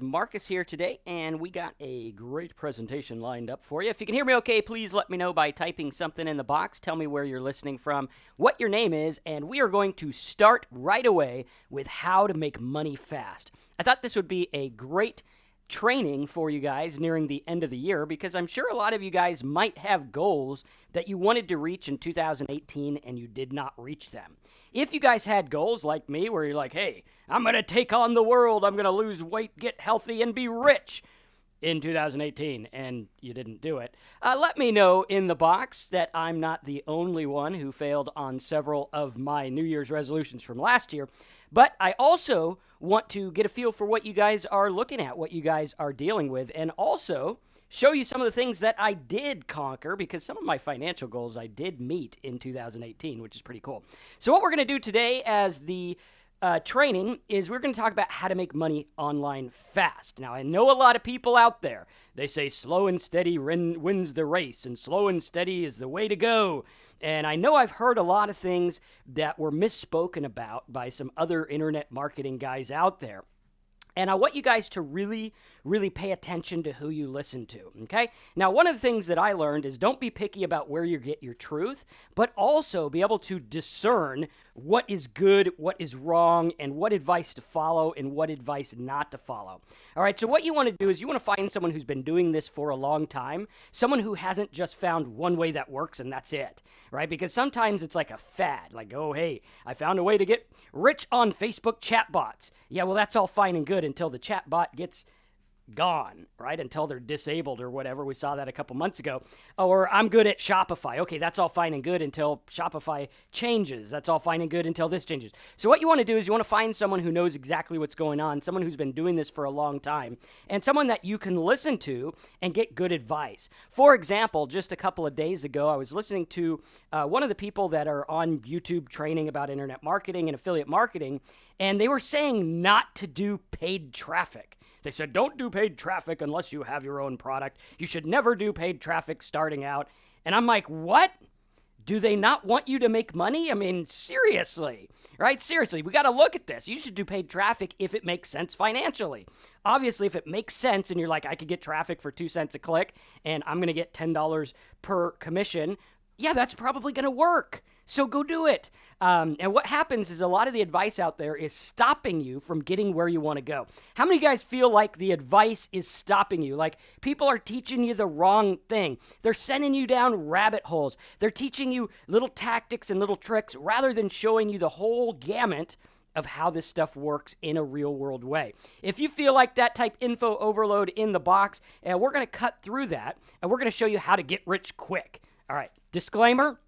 Marcus here today, and we got a great presentation lined up for you. If you can hear me okay, please let me know by typing something in the box. Tell me where you're listening from, what your name is, and we are going to start right away with how to make money fast. I thought this would be a great training for you guys nearing the end of the year because I'm sure a lot of you guys might have goals that you wanted to reach in 2018 and you did not reach them. If you guys had goals like me where you're like, hey, I'm going to take on the world, I'm going to lose weight, get healthy, and be rich in 2018, and you didn't do it, let me know in the box that I'm not the only one who failed on several of my New Year's resolutions from last year. But I also want to get a feel for what you guys are looking at, what you guys are dealing with, and also show you some of the things that I did conquer because some of my financial goals I did meet in 2018, which is pretty cool. So what we're going to do today as the training is we're going to talk about how to make money online fast. Now, I know a lot of people out there, they say slow and steady wins the race, and slow and steady is the way to go. And I know I've heard a lot of things that were misspoken about by some other internet marketing guys out there. And I want you guys to really pay attention to who you listen to, okay? Now, one of the things that I learned is don't be picky about where you get your truth, but also be able to discern what is good, what is wrong, and what advice to follow and what advice not to follow. All right, so what you want to do is you want to find someone who's been doing this for a long time, someone who hasn't just found one way that works and that's it, right? Because sometimes it's like a fad, like, oh, hey, I found a way to get rich on Facebook chatbots. Yeah, well, that's all fine and good until the chatbot gets gone, right? Until they're disabled or whatever. We saw that a couple months ago. Or I'm good at Shopify. Okay, that's all fine and good until Shopify changes. That's all fine and good until this changes. So what you want to do is you want to find someone who knows exactly what's going on, someone who's been doing this for a long time, and someone that you can listen to and get good advice. For example, just a couple of days ago, I was listening to one of the people that are on YouTube training about internet marketing and affiliate marketing, and they were saying not to do paid traffic. They said, don't do paid traffic unless you have your own product. You should never do paid traffic starting out. And I'm like, what? Do they not want you to make money? I mean, seriously, right? Seriously, we got to look at this. You should do paid traffic if it makes sense financially. Obviously, if it makes sense and you're like, I could get traffic for 2 cents a click and I'm going to get $10 per commission, yeah, that's probably going to work. So go do it. And what happens is a lot of the advice out there is stopping you from getting where you want to go. How many of you guys feel like the advice is stopping you? Like people are teaching you the wrong thing. They're sending you down rabbit holes. They're teaching you little tactics and little tricks rather than showing you the whole gamut of how this stuff works in a real world way. If you feel like that, type info overload in the box, and we're going to cut through that, and we're going to show you how to get rich quick. All right, disclaimer,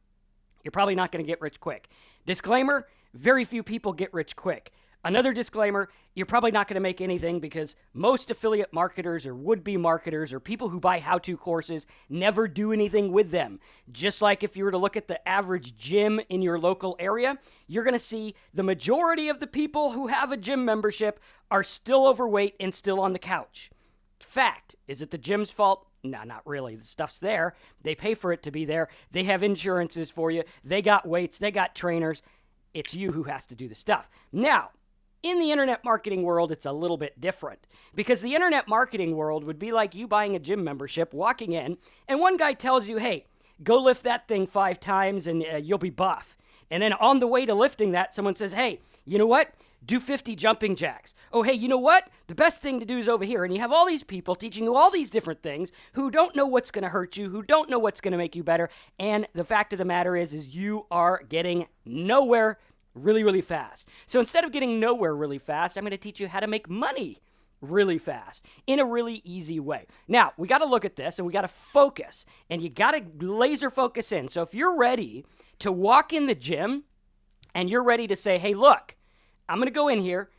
you're probably not going to get rich quick. Disclaimer, very few people get rich quick. Another disclaimer, you're probably not going to make anything because most affiliate marketers or would-be marketers or people who buy how-to courses never do anything with them. Just like if you were to look at the average gym in your local area, you're going to see the majority of the people who have a gym membership are still overweight and still on the couch. Fact. Is it the gym's fault? No, not really. The stuff's there. They pay for it to be there. They have insurances for you. They got weights. They got trainers. It's you who has to do the stuff. Now, in the internet marketing world, it's a little bit different because the internet marketing world would be like you buying a gym membership, walking in, and one guy tells you, hey, go lift that thing 5 times and you'll be buff. And then on the way to lifting that, someone says, hey, you know what? Do 50 jumping jacks. Oh, hey, you know what? The best thing to do is over here. And you have all these people teaching you all these different things who don't know what's going to hurt you, who don't know what's going to make you better. And the fact of the matter is you are getting nowhere really fast. So instead of getting nowhere really fast, I'm going to teach you how to make money really fast in a really easy way. Now, we got to look at this and we got to focus and you got to laser focus in. So if you're ready to walk in the gym and you're ready to say, hey, look, I'm going to go in here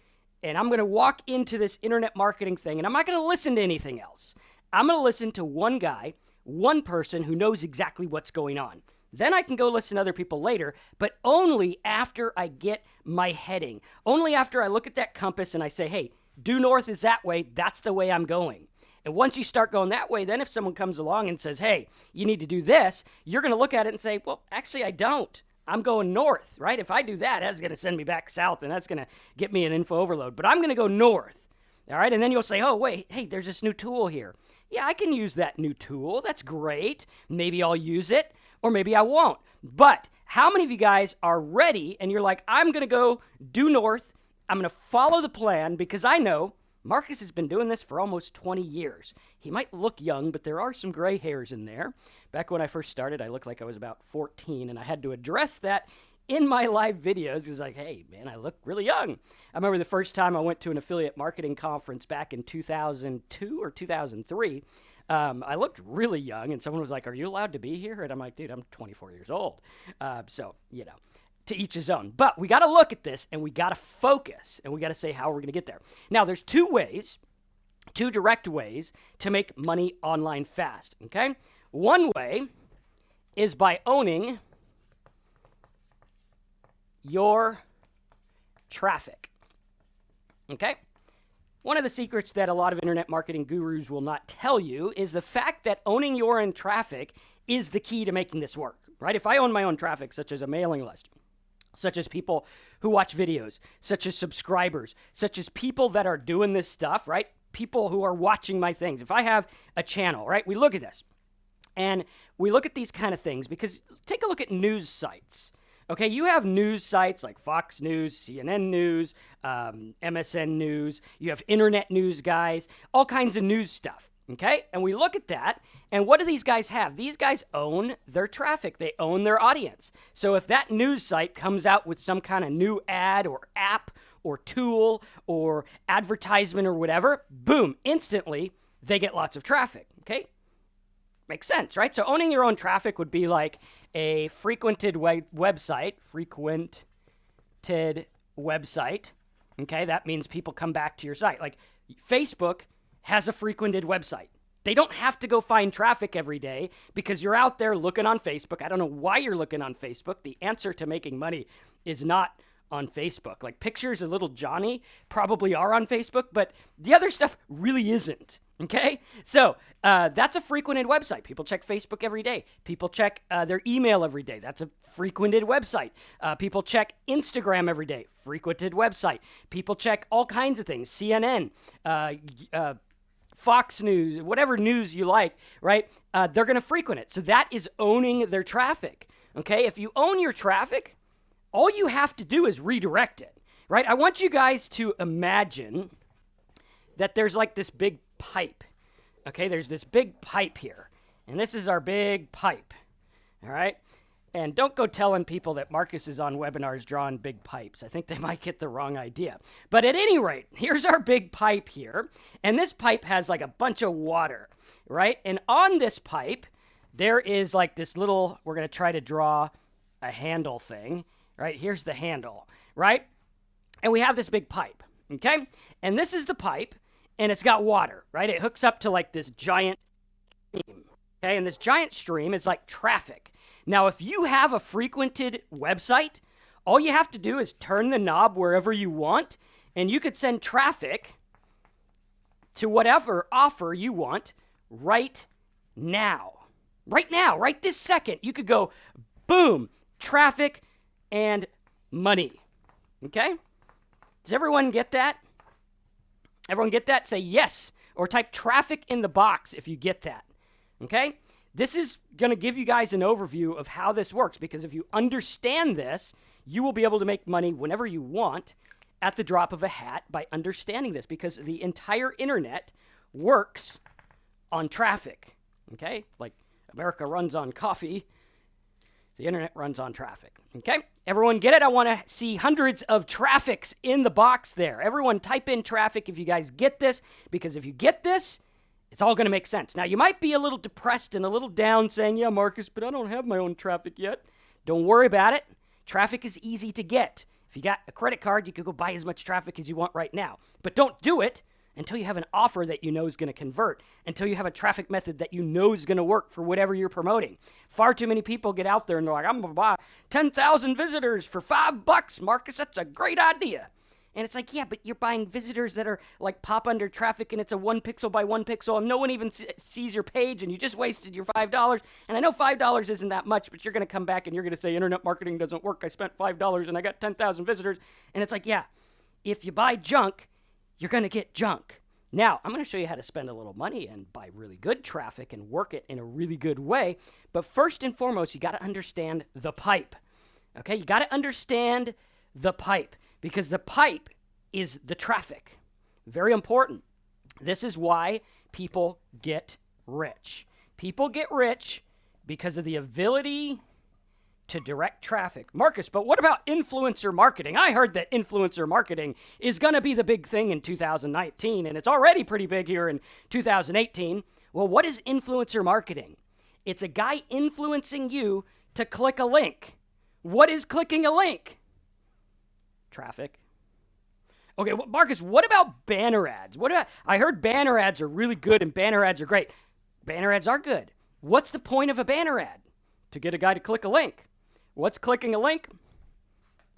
and I'm going to walk into this internet marketing thing and I'm not going to listen to anything else. I'm going to listen to one guy, one person who knows exactly what's going on. Then I can go listen to other people later, but only after I get my heading. Only after I look at that compass and I say, hey, due north is that way. That's the way I'm going. And once you start going that way, then if someone comes along and says, hey, you need to do this, you're going to look at it and say, well, actually, I don't. I'm going north, right? If I do that, that's going to send me back south, and that's going to get me an info overload. But I'm going to go north. All right, and then you'll say, oh, wait, hey, there's this new tool here. Yeah, I can use that new tool. That's great. Maybe I'll use it, or maybe I won't. But how many of you guys are ready and you're like, I'm going to go due north. I'm going to follow the plan because I know Marcus has been doing this for almost 20 years. He might look young, but there are some gray hairs in there. Back when I first started, I looked like I was about 14, and I had to address that in my live videos. It's like, hey, man, I look really young. I remember the first time I went to an affiliate marketing conference back in 2002 or 2003. I looked really young, and someone was like, are you allowed to be here? And I'm like, dude, I'm 24 years old. So, to each his own. But we got to look at this, and we got to focus, and we got to say how we're going to get there. Now, there's two direct ways to make money online fast, okay? One way is by owning your traffic, okay? One of the secrets that a lot of internet marketing gurus will not tell you is the fact that owning your own traffic is the key to making this work, right? If I own my own traffic, such as a mailing list, such as people who watch videos, such as subscribers, such as people that are doing this stuff, right? People who are watching my things. If I have a channel, right? We look at this and we look at these kind of things because take a look at news sites. Okay, you have news sites like Fox News, CNN News, MSN News. You have internet news guys, all kinds of news stuff. Okay, and we look at that, and what do these guys have? These guys own their traffic. They own their audience. So if that news site comes out with some kind of new ad or app or tool or advertisement or whatever, boom, instantly they get lots of traffic. Okay, makes sense, right? So owning your own traffic would be like a frequented website. Okay, that means people come back to your site. Like Facebook has a frequented website. They don't have to go find traffic every day because you're out there looking on Facebook. I don't know why you're looking on Facebook. The answer to making money is not on Facebook. Like pictures of little Johnny probably are on Facebook, but the other stuff really isn't. Okay? So that's a frequented website. People check Facebook every day. People check their email every day. That's a frequented website. People check Instagram every day. Frequented website. People check all kinds of things. CNN, Fox News, whatever news you like, right? They're going to frequent it. So that is owning their traffic. Okay? If you own your traffic, all you have to do is redirect it, right? I want you guys to imagine that there's like this big pipe. Okay, there's this big pipe here. And this is our big pipe. All right? And don't go telling people that Marcus is on webinars drawing big pipes. I think they might get the wrong idea. But at any rate, here's our big pipe here. And this pipe has like a bunch of water, right? And on this pipe, there is like this little, we're going to try to draw a handle thing, right? Here's the handle, right? And we have this big pipe, okay? And this is the pipe. And it's got water, right? It hooks up to like this giant stream, okay? And this giant stream is like traffic. Now, if you have a frequented website, all you have to do is turn the knob wherever you want, and you could send traffic to whatever offer you want right now. Right now, right this second. You could go, boom, traffic and money, okay? Does everyone get that? Everyone get that? Say yes, or type traffic in the box if you get that, okay? This is going to give you guys an overview of how this works, because if you understand this, you will be able to make money whenever you want at the drop of a hat by understanding this, because the entire internet works on traffic, okay? Like America runs on coffee, the internet runs on traffic, okay? Everyone get it? I want to see hundreds of traffics in the box there. Everyone type in traffic if you guys get this, because if you get this, it's all going to make sense. Now, you might be a little depressed and a little down saying, yeah, Marcus, but I don't have my own traffic yet. Don't worry about it. Traffic is easy to get. If you got a credit card, you could go buy as much traffic as you want right now. But don't do it until you have an offer that you know is going to convert, until you have a traffic method that you know is going to work for whatever you're promoting. Far too many people get out there and they're like, I'm going to buy 10,000 visitors for $5, Marcus. That's a great idea. And it's like, yeah, but you're buying visitors that are like pop under traffic, and it's a 1 pixel by 1 pixel, and no one even sees your page, and you just wasted your $5. And I know $5 isn't that much, but you're going to come back and you're going to say internet marketing doesn't work. I spent $5 and I got 10,000 visitors. And it's like, yeah, if you buy junk, you're going to get junk. Now, I'm going to show you how to spend a little money and buy really good traffic and work it in a really good way. But first and foremost, you got to understand the pipe. Okay, you got to understand the pipe because the pipe is the traffic. Very important. This is why people get rich. People get rich because of the ability to direct traffic. Marcus, but what about influencer marketing? I heard that influencer marketing is going to be the big thing in 2019, and it's already pretty big here in 2018. Well, what is influencer marketing? It's a guy influencing you to click a link. What is clicking a link? Traffic. Okay, well, Marcus, what about banner ads? I heard banner ads are really good and banner ads are great. Banner ads are good. What's the point of a banner ad? To get a guy to click a link. What's clicking a link?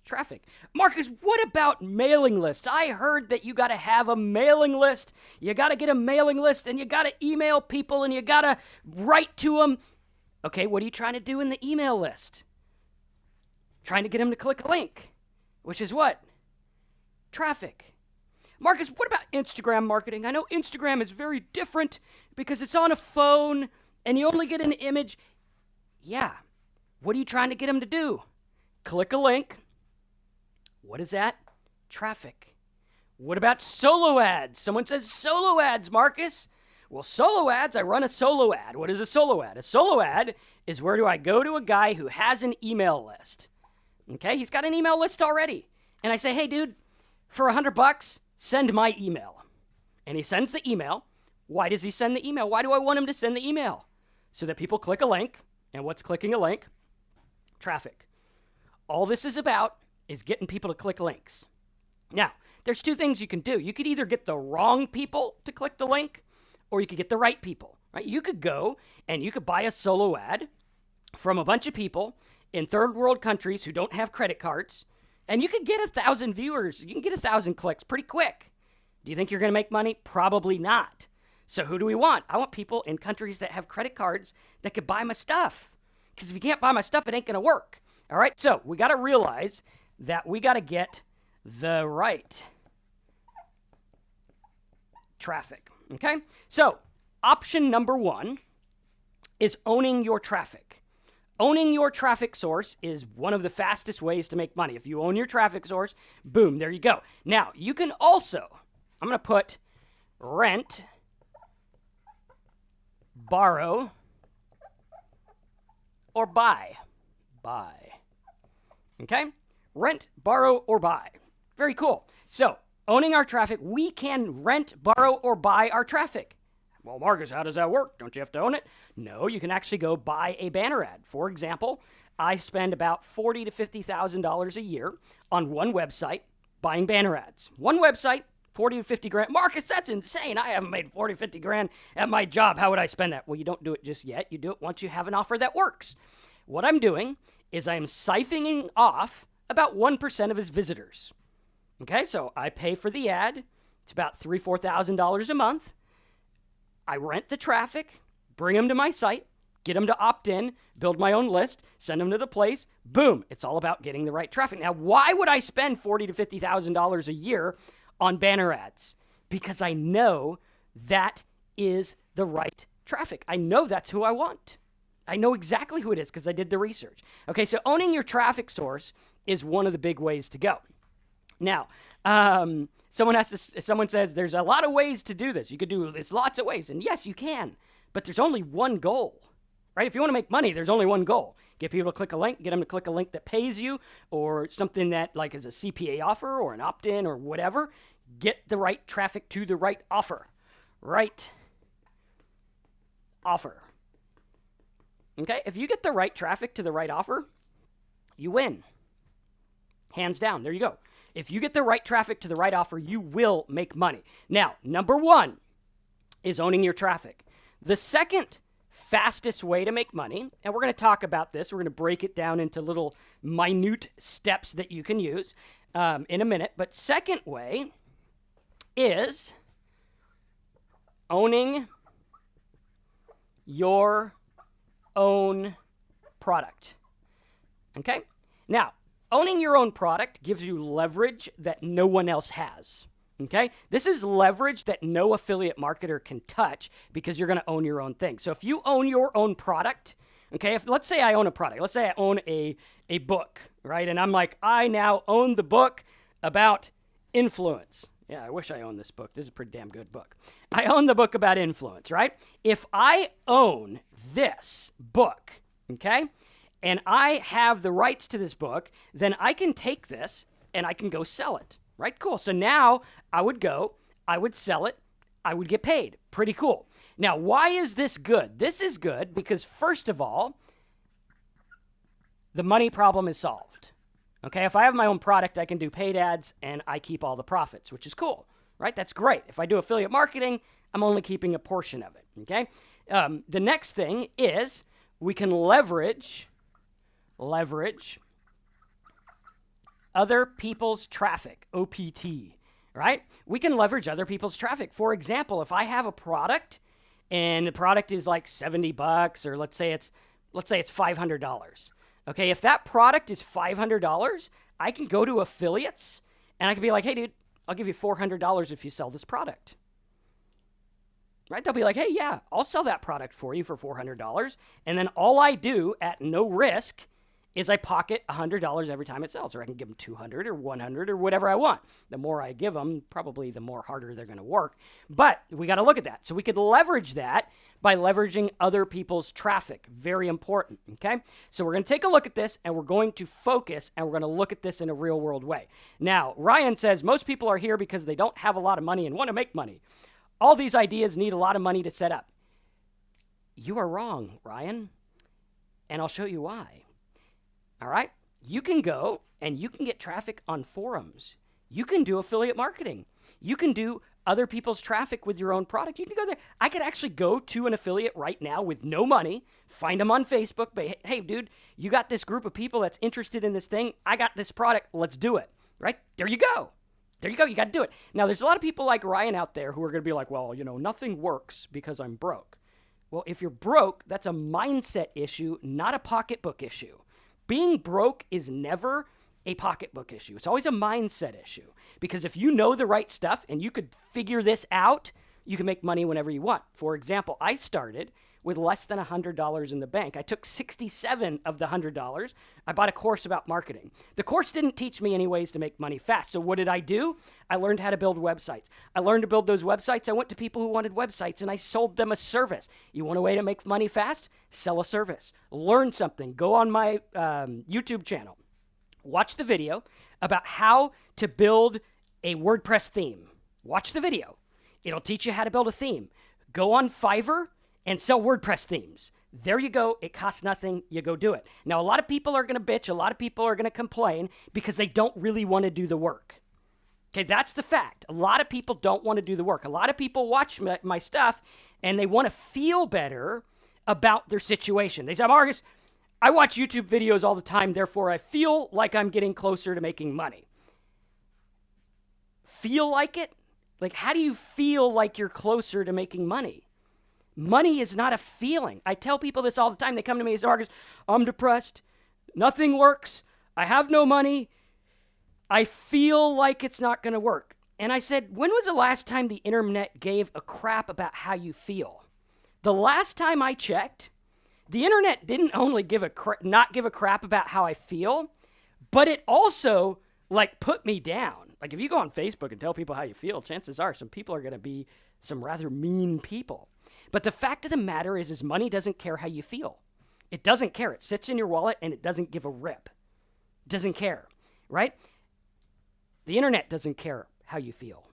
Traffic. Marcus, what about mailing lists? I heard that you got to have a mailing list. You got to get a mailing list and you got to email people and you got to write to them. Okay, what are you trying to do in the email list? Trying to get them to click a link, which is what? Traffic. Marcus, what about Instagram marketing? I know Instagram is very different because it's on a phone and you only get an image. Yeah. What are you trying to get them to do? Click a link. What is that? Traffic. What about solo ads? Someone says solo ads, Marcus. Well, solo ads, I run a solo ad. What is a solo ad? A solo ad is where do I go to a guy who has an email list. Okay, he's got an email list already. And I say, hey, dude, for $100, send my email. And he sends the email. Why does he send the email? Why do I want him to send the email? So that people click a link. And what's clicking a link? Traffic. All this is about is getting people to click links. Now, there's two things you can do. You could either get the wrong people to click the link, or you could get the right people, right? You could go and you could buy a solo ad from a bunch of people in third world countries who don't have credit cards, and you could get 1,000 viewers. You can get 1,000 clicks pretty quick. Do you think you're going to make money? Probably not. So who do we want? I want people in countries that have credit cards that could buy my stuff. Because if you can't buy my stuff, it ain't going to work. All right, so we got to realize that we got to get the right traffic. Okay, so option number one is owning your traffic. Owning your traffic source is one of the fastest ways to make money. If you own your traffic source, boom, there you go. Now, you can also, I'm going to put rent, borrow, or buy. Buy. Okay? Rent, borrow, or buy. Very cool. So, owning our traffic, we can rent, borrow, or buy our traffic. Well, Marcus, how does that work? Don't you have to own it? No, you can actually go buy a banner ad. For example, I spend about $40,000 to $50,000 a year on one website buying banner ads. One website, 40 to 50 grand. Marcus, that's insane. I haven't made 40, 50 grand at my job. How would I spend that? Well, you don't do it just yet. You do it once you have an offer that works. What I'm doing is I'm siphoning off about 1% of his visitors. Okay, so I pay for the ad. It's about $3,000, $4,000 a month. I rent the traffic, bring them to my site, get them to opt in, build my own list, send them to the place. Boom. It's all about getting the right traffic. Now, why would I spend $40,000 to $50,000 a year on banner ads? Because I know that is the right traffic. I know that's who I want. I know exactly who it is because I did the research. Okay, so owning your traffic source is one of the big ways to go. Now, someone says there's a lot of ways to do this. You could do this lots of ways. And yes, you can, but there's only one goal, right? If you want to make money, there's only one goal. Get people to click a link, get them to click a link that pays you or something that like is a CPA offer or an opt-in or whatever. Get the right traffic to the right offer. Right offer. Okay, if you get the right traffic to the right offer, you win. Hands down, there you go. If you get the right traffic to the right offer, you will make money. Now, number one is owning your traffic. The second fastest way to make money, and we're going to talk about this, we're going to break it down into little minute steps that you can use in a minute, but second way is owning your own product. Okay? Now, owning your own product gives you leverage that no one else has. Okay, this is leverage that no affiliate marketer can touch because you're going to own your own thing. So if you own your own product, okay, if let's say I own a product, let's say I own a book, right? And I'm like, I now own the book about influence. Yeah, I wish I owned this book. This is a pretty damn good book. I own the book about influence, right? If I own this book, okay, and I have the rights to this book, then I can take this and I can go sell it. Right? Cool. So now I would go, I would sell it, I would get paid. Pretty cool. Now, why is this good? This is good because, first of all, the money problem is solved. Okay? If I have my own product, I can do paid ads and I keep all the profits, which is cool. Right? That's great. If I do affiliate marketing, I'm only keeping a portion of it. Okay? The next thing is we can leverage other people's traffic, OPT, right? We can leverage other people's traffic. For example, if I have a product and the product is like $70 or let's say it's $500. Okay, if that product is $500, I can go to affiliates and I can be like, "Hey dude, I'll give you $400 if you sell this product." Right? They'll be like, "Hey, yeah, I'll sell that product for you for $400." And then all I do at no risk is I pocket $100 every time it sells, or I can give them 200 or 100 or whatever I want. The more I give them, probably the more harder they're going to work. But we got to look at that. So we could leverage that by leveraging other people's traffic. Very important, okay? So we're going to take a look at this, and we're going to focus, and we're going to look at this in a real-world way. Now, Ryan says, most people are here because they don't have a lot of money and want to make money. All these ideas need a lot of money to set up. You are wrong, Ryan, and I'll show you why. All right? You can go and you can get traffic on forums. You can do affiliate marketing. You can do other people's traffic with your own product. You can go there. I could actually go to an affiliate right now with no money, find them on Facebook, but hey, dude, you got this group of people that's interested in this thing. I got this product. Let's do it. Right? There you go. There you go. You got to do it. Now, there's a lot of people like Ryan out there who are going to be like, well, nothing works because I'm broke. Well, if you're broke, that's a mindset issue, not a pocketbook issue. Being broke is never a pocketbook issue. It's always a mindset issue. Because if you know the right stuff and you could figure this out, you can make money whenever you want. For example, I started with less than $100 in the bank. I took 67 of the $100. I bought a course about marketing. The course didn't teach me any ways to make money fast. So what did I do? I learned how to build websites. I learned to build those websites. I went to people who wanted websites and I sold them a service. You want a way to make money fast? Sell a service. Learn something. Go on my YouTube channel. Watch the video about how to build a WordPress theme. Watch the video. It'll teach you how to build a theme. Go on Fiverr and sell WordPress themes. There you go. It costs nothing. You go do it. Now, a lot of people are going to bitch. A lot of people are going to complain because they don't really want to do the work. Okay, that's the fact. A lot of people don't want to do the work. A lot of people watch my stuff and they want to feel better about their situation. They say, Marcus, I watch YouTube videos all the time, therefore I feel like I'm getting closer to making money. Feel like it? Like, how do you feel like you're closer to making money? Money is not a feeling. I tell people this all the time. They come to me and say, Marcus, I'm depressed. Nothing works. I have no money. I feel like it's not going to work. And I said, when was the last time the internet gave a crap about how you feel? The last time I checked, the internet didn't only not give a crap about how I feel, but it also put me down. Like if you go on Facebook and tell people how you feel, chances are some people are going to be some rather mean people. But the fact of the matter is money doesn't care how you feel. It doesn't care. It sits in your wallet and it doesn't give a rip. It doesn't care, right? The internet doesn't care how you feel.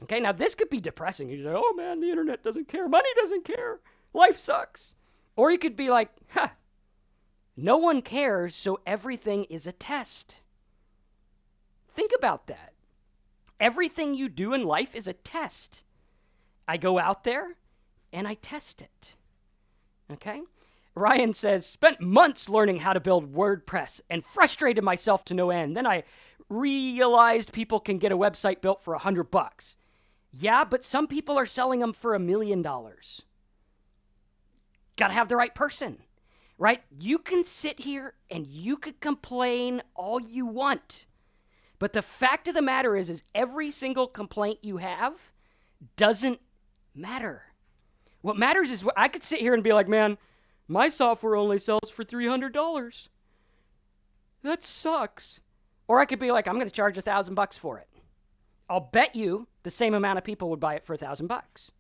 Okay, now this could be depressing. You say, oh man, the internet doesn't care. Money doesn't care. Life sucks. Or you could be like, no one cares, so everything is a test. Think about that. Everything you do in life is a test. I go out there and I test it. Okay? Ryan says, spent months learning how to build WordPress and frustrated myself to no end. Then I realized people can get a website built for $100. Yeah, but some people are selling them for $1 million. Got to have the right person, right? You can sit here and you could complain all you want, But the fact of the matter is every single complaint you have doesn't matter. What matters is I could sit here and be like, man, my software only sells for $300. That sucks. Or I could be like, I'm going to charge $1,000 for it. I'll bet you the same amount of people would buy it for $1,000.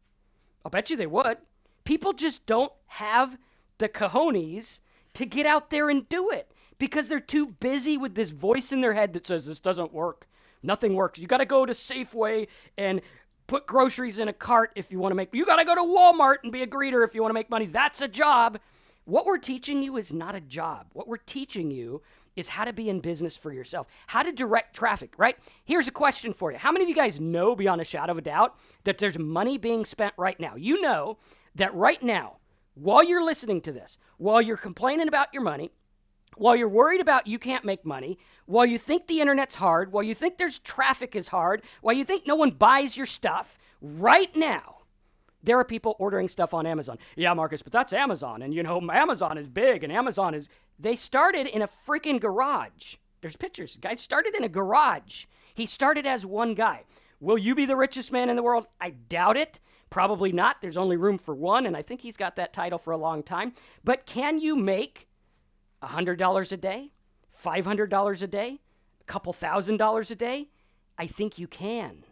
I'll bet you they would. People just don't have the cojones to get out there and do it because they're too busy with this voice in their head that says this doesn't work. Nothing works. You got to go to Safeway and put groceries in a cart if you want to make. You got to go to Walmart and be a greeter if you want to make money. That's a job. What we're teaching you is not a job. What we're teaching you is how to be in business for yourself, how to direct traffic, right? Here's a question for you. How many of you guys know beyond a shadow of a doubt that there's money being spent right now? You know that right now, while you're listening to this, while you're complaining about your money, while you're worried about you can't make money, while you think the internet's hard, while you think there's traffic is hard, while you think no one buys your stuff, right now, there are people ordering stuff on Amazon. Yeah, Marcus, but that's Amazon. And, Amazon is big and Amazon is... They started in a freaking garage. There's pictures. The guy started in a garage. He started as one guy. Will you be the richest man in the world? I doubt it. Probably not. There's only room for one, and I think he's got that title for a long time. But can you make $100 a day? $500 a day? A couple $1,000s a day? I think you can.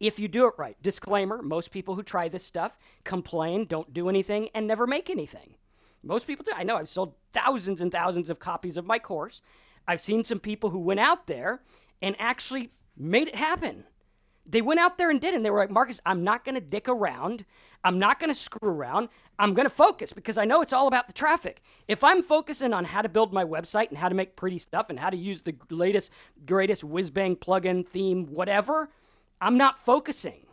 If you do it right. Disclaimer, most people who try this stuff complain, don't do anything, and never make anything. Most people do. I know I've sold thousands and thousands of copies of my course. I've seen some people who went out there and actually made it happen. They went out there and did it. And they were like, Marcus, I'm not going to dick around. I'm not going to screw around. I'm going to focus because I know it's all about the traffic. If I'm focusing on how to build my website and how to make pretty stuff and how to use the latest, greatest whiz-bang plugin, theme, whatever, I'm not focusing.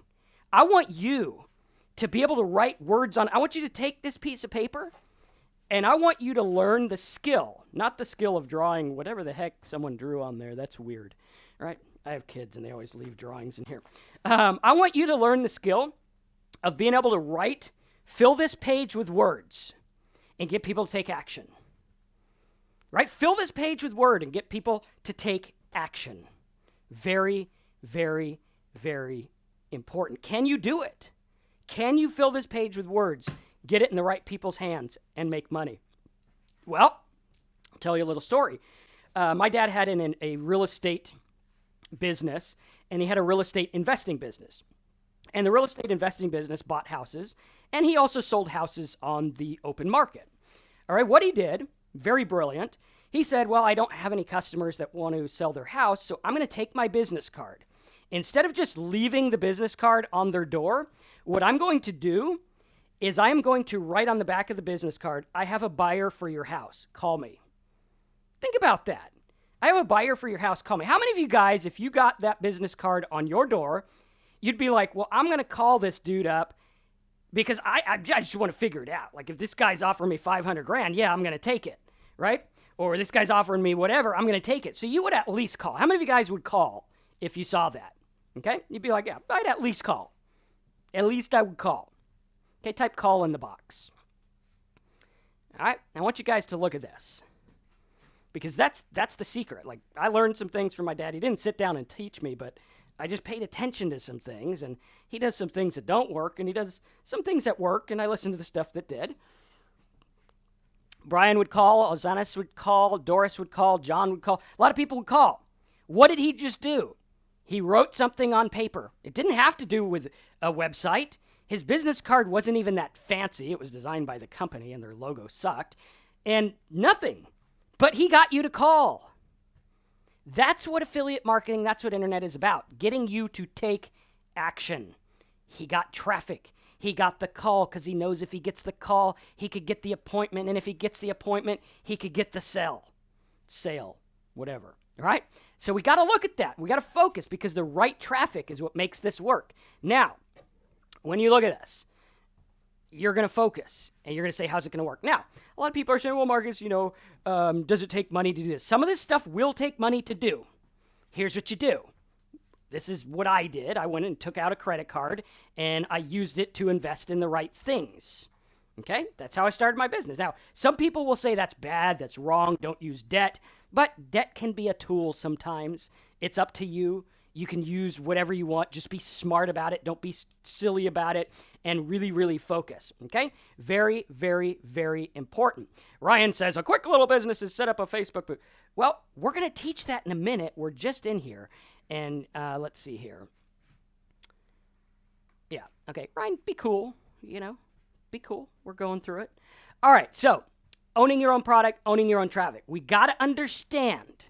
I want you to be able to write words on. I want you to take this piece of paper and I want you to learn the skill, not the skill of drawing whatever the heck someone drew on there. That's weird, right? I have kids and they always leave drawings in here. I want you to learn the skill of being able to fill this page with words and get people to take action, right? Fill this page with word and get people to take action. Very, very, very important. Can you do it? Can you fill this page with words, get it in the right people's hands, and make money? Well, I'll tell you a little story. My dad had a real estate business, and he had a real estate investing business. And the real estate investing business bought houses, and he also sold houses on the open market. All right, what he did, very brilliant, he said, well, I don't have any customers that want to sell their house, so I'm going to take my business card. Instead of just leaving the business card on their door, what I'm going to do is I am going to write on the back of the business card, I have a buyer for your house. Call me. Think about that. I have a buyer for your house. Call me. How many of you guys, if you got that business card on your door, you'd be like, well, I'm going to call this dude up because I just want to figure it out. Like if this guy's offering me $500,000, yeah, I'm going to take it, right? Or this guy's offering me whatever, I'm going to take it. So you would at least call. How many of you guys would call if you saw that? Okay? You'd be like, yeah, I'd at least call. At least I would call. Okay, type call in the box. All right, I want you guys to look at this. Because that's the secret. Like, I learned some things from my dad. He didn't sit down and teach me, but I just paid attention to some things, and he does some things that don't work, and he does some things that work, and I listen to the stuff that did. Brian would call, Ozanis would call, Doris would call, John would call. A lot of people would call. What did he just do? He wrote something on paper. It didn't have to do with a website. His business card wasn't even that fancy. It was designed by the company, and their logo sucked. And nothing. But he got you to call. That's what affiliate marketing, that's what internet is about. Getting you to take action. He got traffic. He got the call because he knows if he gets the call, he could get the appointment. And if he gets the appointment, he could get the sale, whatever. All right? So we got to look at that. We got to focus because the right traffic is what makes this work. Now, when you look at this, you're going to focus and you're going to say, how's it going to work? Now, a lot of people are saying, well, Marcus, does it take money to do this? Some of this stuff will take money to do. Here's what you do. This is what I did. I went and took out a credit card and I used it to invest in the right things. Okay? That's how I started my business. Now, some people will say that's bad, that's wrong, don't use debt. But debt can be a tool sometimes. It's up to you. You can use whatever you want. Just be smart about it. Don't be silly about it, and really, really focus. Okay? Very, very, very important. Ryan says, a quick little business is set up a Facebook booth. Well, we're going to teach that in a minute. We're just in here. And let's see here. Yeah. Okay. Ryan, be cool. Be cool. We're going through it. All right. So owning your own product, owning your own traffic. We got to understand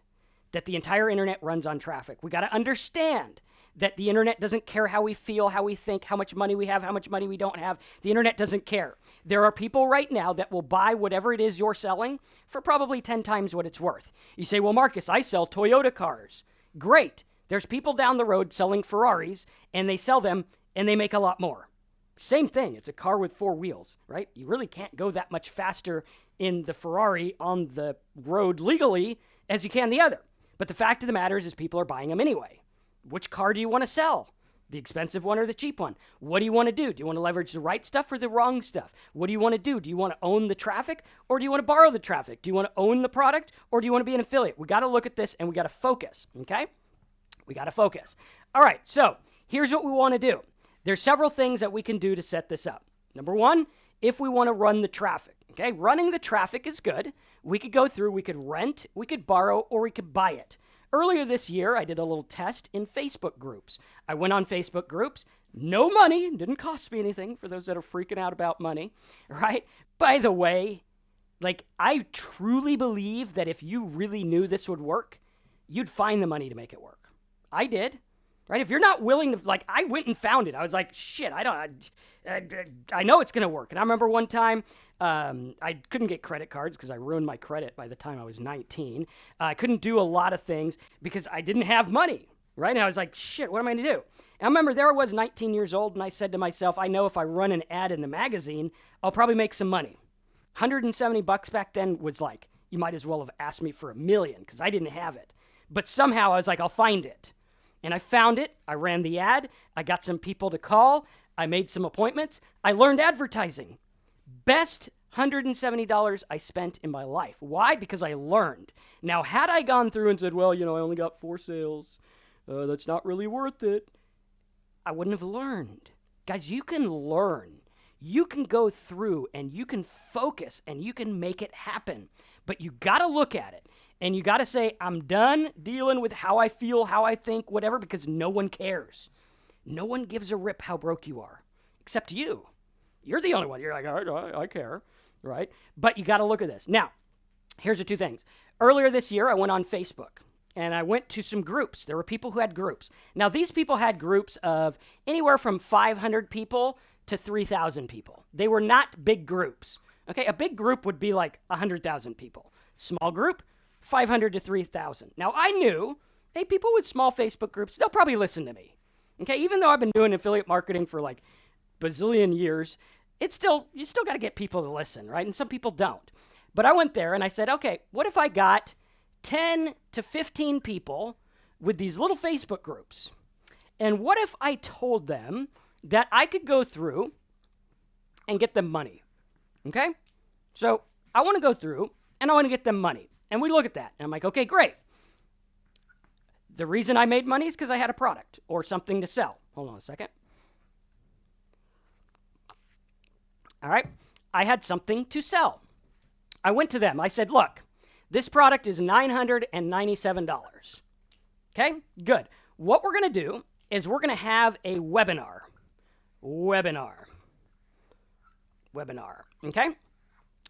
that the entire internet runs on traffic. We got to understand that the internet doesn't care how we feel, how we think, how much money we have, how much money we don't have. The internet doesn't care. There are people right now that will buy whatever it is you're selling for probably 10 times what it's worth. You say, well, Marcus, I sell Toyota cars. Great. There's people down the road selling Ferraris, and they sell them, and they make a lot more. Same thing. It's a car with 4 wheels, right? You really can't go that much faster in the Ferrari on the road legally as you can the other. But the fact of the matter is people are buying them anyway. Which car do you want to sell? The expensive one or the cheap one? What do you want to do? Do you want to leverage the right stuff or the wrong stuff? What do you want to do? Do you want to own the traffic or do you want to borrow the traffic? Do you want to own the product or do you want to be an affiliate? We got to look at this and we got to focus, okay? We got to focus. All right, so here's what we want to do. There's several things that we can do to set this up. Number one, if we want to run the traffic, okay? Running the traffic is good. We could go through, we could rent, we could borrow, or we could buy it. Earlier this year, I did a little test in Facebook groups. I went on Facebook groups, no money, didn't cost me anything for those that are freaking out about money, right? By the way, I truly believe that if you really knew this would work, you'd find the money to make it work. I did. Right? If you're not willing to, I went and found it. I was like, shit, I know it's going to work. And I remember one time, I couldn't get credit cards because I ruined my credit by the time I was 19. I couldn't do a lot of things because I didn't have money, right? And I was like, shit, what am I going to do? And I remember there I was 19 years old, and I said to myself, I know if I run an ad in the magazine, I'll probably make some money. $170 back then was like, you might as well have asked me for $1 million because I didn't have it. But somehow I was like, I'll find it. And I found it. I ran the ad. I got some people to call. I made some appointments. I learned advertising. Best $170 I spent in my life. Why? Because I learned. Now, had I gone through and said, well, I only got 4 sales. That's not really worth it. I wouldn't have learned. Guys, you can learn. You can go through and you can focus and you can make it happen. But you got to look at it. And you got to say, I'm done dealing with how I feel, how I think, whatever, because no one cares. No one gives a rip how broke you are, except you. You're the only one. You're like, I care, right? But you got to look at this. Now, here's the 2 things. Earlier this year, I went on Facebook, and I went to some groups. There were people who had groups. Now, these people had groups of anywhere from 500 people to 3,000 people. They were not big groups. Okay, a big group would be like 100,000 people. Small group, 500 to 3,000. Now, I knew, hey, people with small Facebook groups, they'll probably listen to me. Okay, even though I've been doing affiliate marketing for like bazillion years, you still got to get people to listen, right? And some people don't. But I went there and I said, okay, what if I got 10 to 15 people with these little Facebook groups? And what if I told them that I could go through and get them money? Okay? So I want to go through and I want to get them money. And we look at that. And I'm like, okay, great. The reason I made money is because I had a product or something to sell. Hold on a second. All right. I had something to sell. I went to them. I said, look, this product is $997. Okay, good. What we're going to do is we're going to have a webinar. Okay?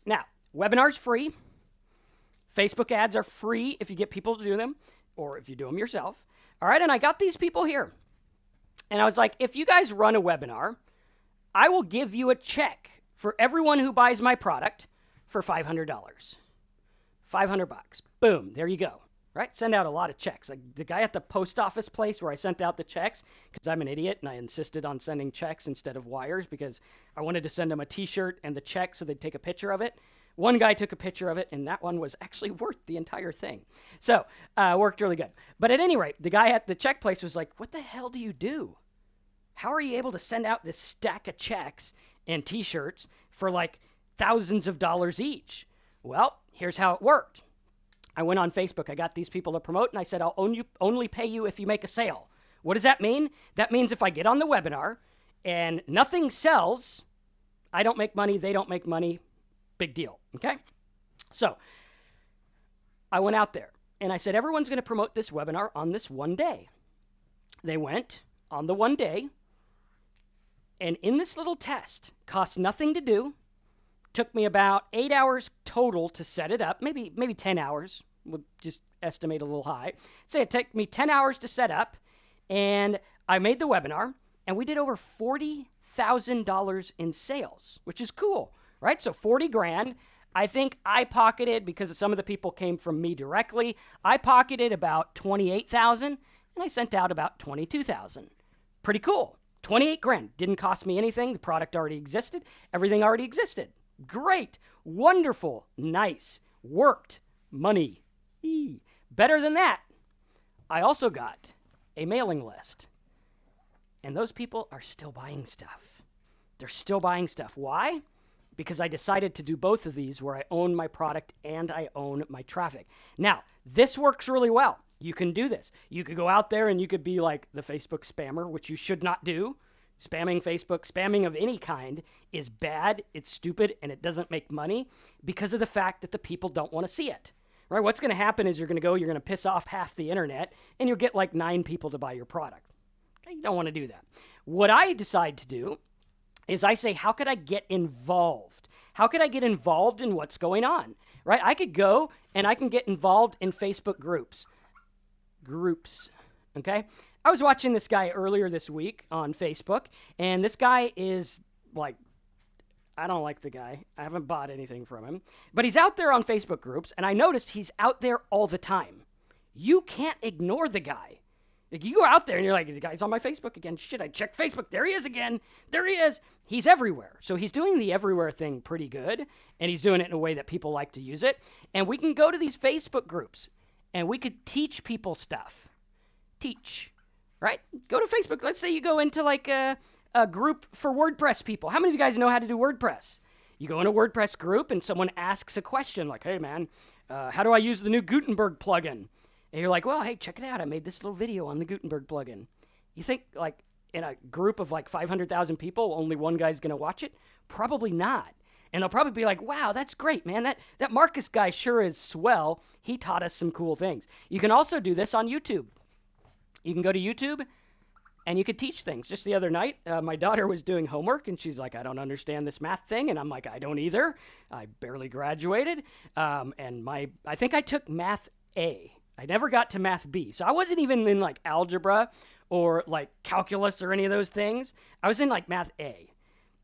Now, webinar's free. Facebook ads are free if you get people to do them or if you do them yourself. All right, and I got these people here. And I was like, if you guys run a webinar, I will give you a check for everyone who buys my product for $500. $500. Boom, there you go. Right? Send out a lot of checks. Like the guy at the post office place where I sent out the checks, because I'm an idiot and I insisted on sending checks instead of wires because I wanted to send them a t-shirt and the check so they'd take a picture of it. One guy took a picture of it, and that one was actually worth the entire thing. So, worked really good. But at any rate, the guy at the check place was like, what the hell do you do? How are you able to send out this stack of checks and t-shirts for like thousands of dollars each? Well, here's how it worked. I went on Facebook. I got these people to promote, and I said, I'll only pay you if you make a sale. What does that mean? That means if I get on the webinar and nothing sells, I don't make money, they don't make money, big deal, okay? So I went out there, and I said, everyone's going to promote this webinar on this one day. They went on the one day, and in this little test, cost nothing to do, took me about 8 hours total to set it up, maybe 10 hours, we'll just estimate a little high. Say it took me 10 hours to set up, and I made the webinar, and we did over $40,000 in sales, which is cool, right? So 40 grand. I think I pocketed, because some of the people came from me directly, I pocketed about 28,000, and I sent out about 22,000. Pretty cool. 28 grand. Didn't cost me anything. The product already existed. Everything already existed. Great. Wonderful. Nice. Worked. Money. Better than that, I also got a mailing list. And those people are still buying stuff. They're still buying stuff. Why? Because I decided to do both of these where I own my product and I own my traffic. Now, this works really well. You can do this. You could go out there and you could be like the Facebook spammer, which you should not do. Spamming Facebook, spamming of any kind is bad, it's stupid, and it doesn't make money because of the fact that the people don't want to see it. Right? What's going to happen is you're going to piss off half the internet, and you'll get like 9 people to buy your product. Okay? You don't want to do that. What I decide to do is I say, how could I get involved? How could I get involved in what's going on? Right? I could go and I can get involved in Facebook groups. Okay? I was watching this guy earlier this week on Facebook, and this guy is like, I don't like the guy. I haven't bought anything from him. But he's out there on Facebook groups, and I noticed he's out there all the time. You can't ignore the guy. Like, you go out there, and you're like, the guy's on my Facebook again. Shit, I checked Facebook. There he is again. There he is. He's everywhere. So he's doing the everywhere thing pretty good, and he's doing it in a way that people like to use it. And we can go to these Facebook groups, and we could teach people stuff. Teach. Right? Go to Facebook. Let's say you go into like a group for WordPress people. How many of you guys know how to do WordPress? You go in a WordPress group and someone asks a question like, hey man, how do I use the new Gutenberg plugin? And you're like, well, hey, check it out. I made this little video on the Gutenberg plugin. You think like in a group of like 500,000 people, only one guy's going to watch it? Probably not. And they'll probably be like, wow, that's great, man. That Marcus guy sure is swell. He taught us some cool things. You can also do this on YouTube. You can go to YouTube and you could teach things. Just the other night, my daughter was doing homework and she's like, I don't understand this math thing. And I'm like, I don't either. I barely graduated. I think I took math A. I never got to math B. So I wasn't even in like algebra or like calculus or any of those things. I was in like math A.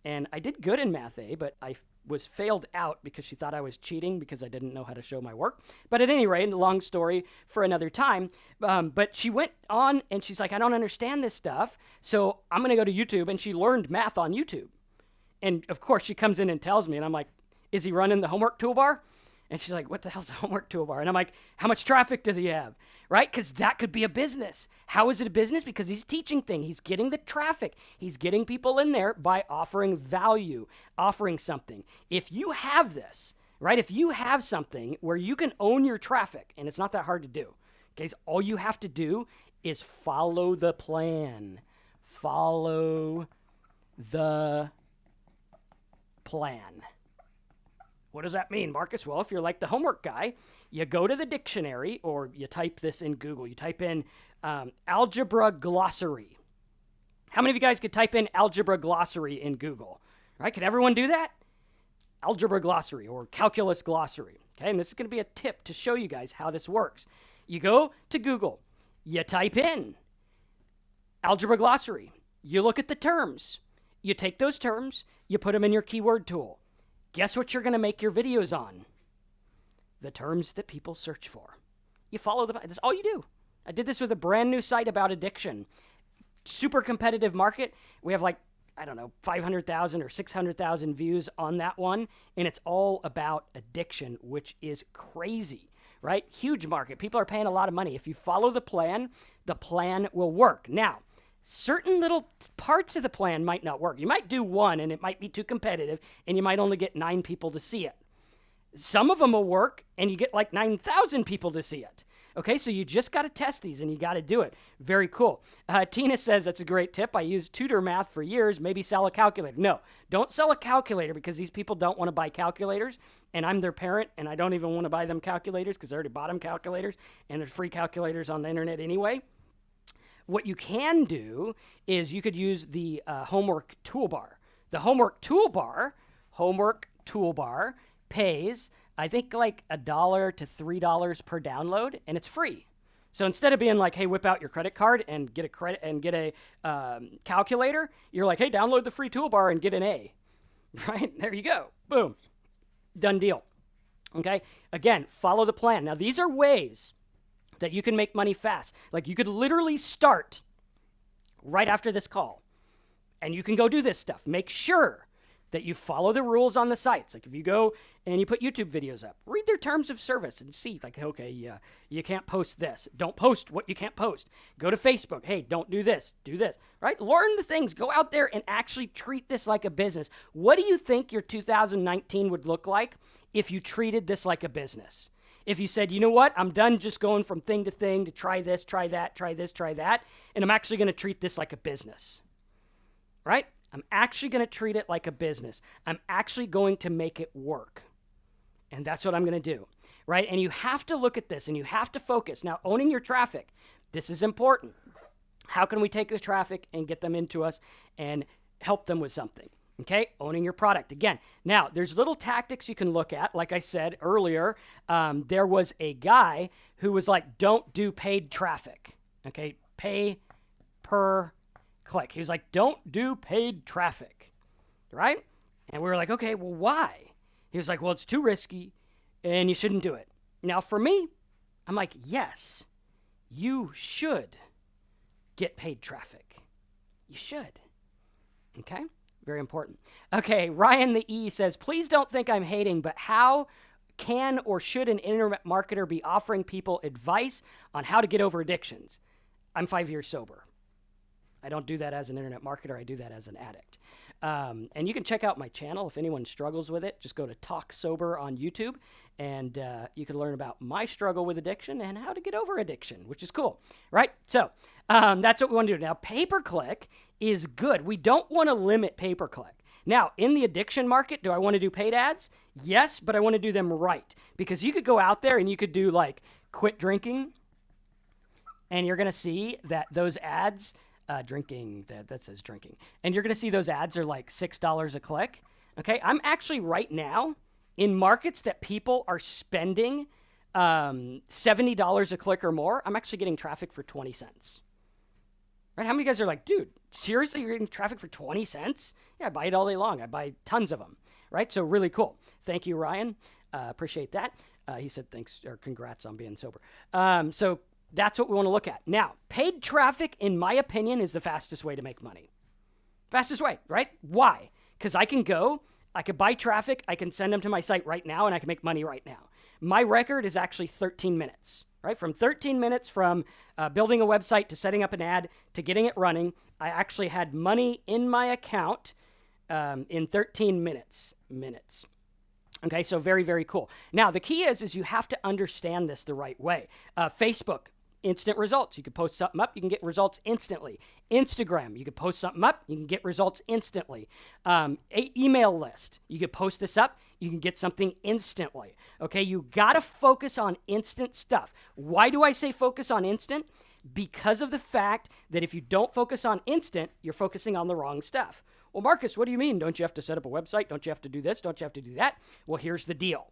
And I did good in math A, but I was failed out because she thought I was cheating because I didn't know how to show my work. But at any rate, long story for another time. But she went on and she's like, I don't understand this stuff. So I'm going to go to YouTube. And she learned math on YouTube. And of course she comes in and tells me, and I'm like, is he running the homework toolbar? And she's like, what the hell's a homework toolbar? And I'm like, how much traffic does he have? Right? Because that could be a business. How is it a business? Because he's teaching things. He's getting the traffic. He's getting people in there by offering value, offering something. If you have this, right? If you have something where you can own your traffic, and it's not that hard to do, okay? All you have to do is follow the plan. Follow the plan. What does that mean, Marcus? Well, if you're like the homework guy, you go to the dictionary or you type this in Google. You type in algebra glossary. How many of you guys could type in algebra glossary in Google? Right? Can everyone do that? Algebra glossary or calculus glossary. Okay, and this is going to be a tip to show you guys how this works. You go to Google. You type in algebra glossary. You look at the terms. You take those terms. You put them in your keyword tool. Guess what you're going to make your videos on? The terms that people search for. You follow them. That's all you do. I did this with a brand new site about addiction. Super competitive market. We have 500,000 or 600,000 views on that one. And it's all about addiction, which is crazy, right? Huge market. People are paying a lot of money. If you follow the plan will work. Now, certain little parts of the plan might not work. You might do one and it might be too competitive and you might only get 9 people to see it. Some of them will work and you get like 9,000 people to see it. Okay, so you just got to test these and you got to do it. Very cool. Tina says that's a great tip. I used Tutor Math for years. Maybe sell a calculator. No, don't sell a calculator because these people don't want to buy calculators. And I'm their parent and I don't even want to buy them calculators because I already bought them calculators and there's free calculators on the internet anyway. What you can do is you could use the homework toolbar. The homework toolbar pays, I think, like $1 to $3 per download, and it's free. So instead of being like, hey, whip out your credit card and get a calculator, you're like, hey, download the free toolbar and get an A. Right? There you go. Boom. Done deal. Okay? Again, follow the plan. Now, these are ways that you can make money fast. Like, you could literally start right after this call, and you can go do this stuff. Make sure that you follow the rules on the sites. Like if you go and you put YouTube videos up, read their terms of service and see like, okay, you can't post this. Don't post what you can't post. Go to Facebook. Hey, don't do this. Do this, right? Learn the things. Go out there and actually treat this like a business. What do you think your 2019 would look like if you treated this like a business? If you said, you know what, I'm done just going from thing to thing to try this, try that, try this, try that, and I'm actually going to treat this like a business, right? I'm actually going to treat it like a business. I'm actually going to make it work. And that's what I'm going to do, right? And you have to look at this and you have to focus. Now, owning your traffic, this is important. How can we take the traffic and get them into us and help them with something? Okay, owning your product. Again, now there's little tactics you can look at. Like I said earlier, there was a guy who was like, don't do paid traffic. Okay, pay per click. He was like, don't do paid traffic, right? And we were like, okay, well, why? He was like, well, it's too risky and you shouldn't do it. Now, for me, I'm like, yes, you should get paid traffic. You should. Okay? Very important. Okay, Ryan the E says, please don't think I'm hating, but how can or should an internet marketer be offering people advice on how to get over addictions? I'm 5 years sober. I don't do that as an internet marketer. I do that as an addict. And you can check out my channel if anyone struggles with it. Just go to Talk Sober on YouTube, and you can learn about my struggle with addiction and how to get over addiction, which is cool, right? So that's what we want to do. Now, pay-per-click is good. We don't want to limit pay-per-click. Now, in the addiction market, do I want to do paid ads? Yes, but I want to do them right. Because you could go out there and you could do like quit drinking, and you're going to see that those ads... drinking, that says drinking. And you're going to see those ads are like $6 a click. Okay, I'm actually right now in markets that people are spending $70 a click or more. I'm actually getting traffic for 20 cents. Right? How many of you guys are like, dude, seriously, you're getting traffic for 20 cents? Yeah, I buy it all day long. I buy tons of them. Right? So really cool. Thank you, Ryan. Appreciate that. He said thanks or congrats on being sober. So that's what we want to look at. Now, paid traffic, in my opinion, is the fastest way to make money. Fastest way, right? Why? Because I can buy traffic, I can send them to my site right now, and I can make money right now. My record is actually 13 minutes, right? From 13 minutes from building a website to setting up an ad to getting it running, I actually had money in my account in 13 minutes. Okay, so very, very cool. Now, the key is you have to understand this the right way. Facebook, instant results. You can post something up, you can get results instantly. Instagram, you can post something up, you can get results instantly. Email list, you can post this up, you can get something instantly. Okay, you got to focus on instant stuff. Why do I say focus on instant? Because of the fact that if you don't focus on instant, you're focusing on the wrong stuff. Well, Marcus, what do you mean? Don't you have to set up a website? Don't you have to do this? Don't you have to do that? Well, here's the deal.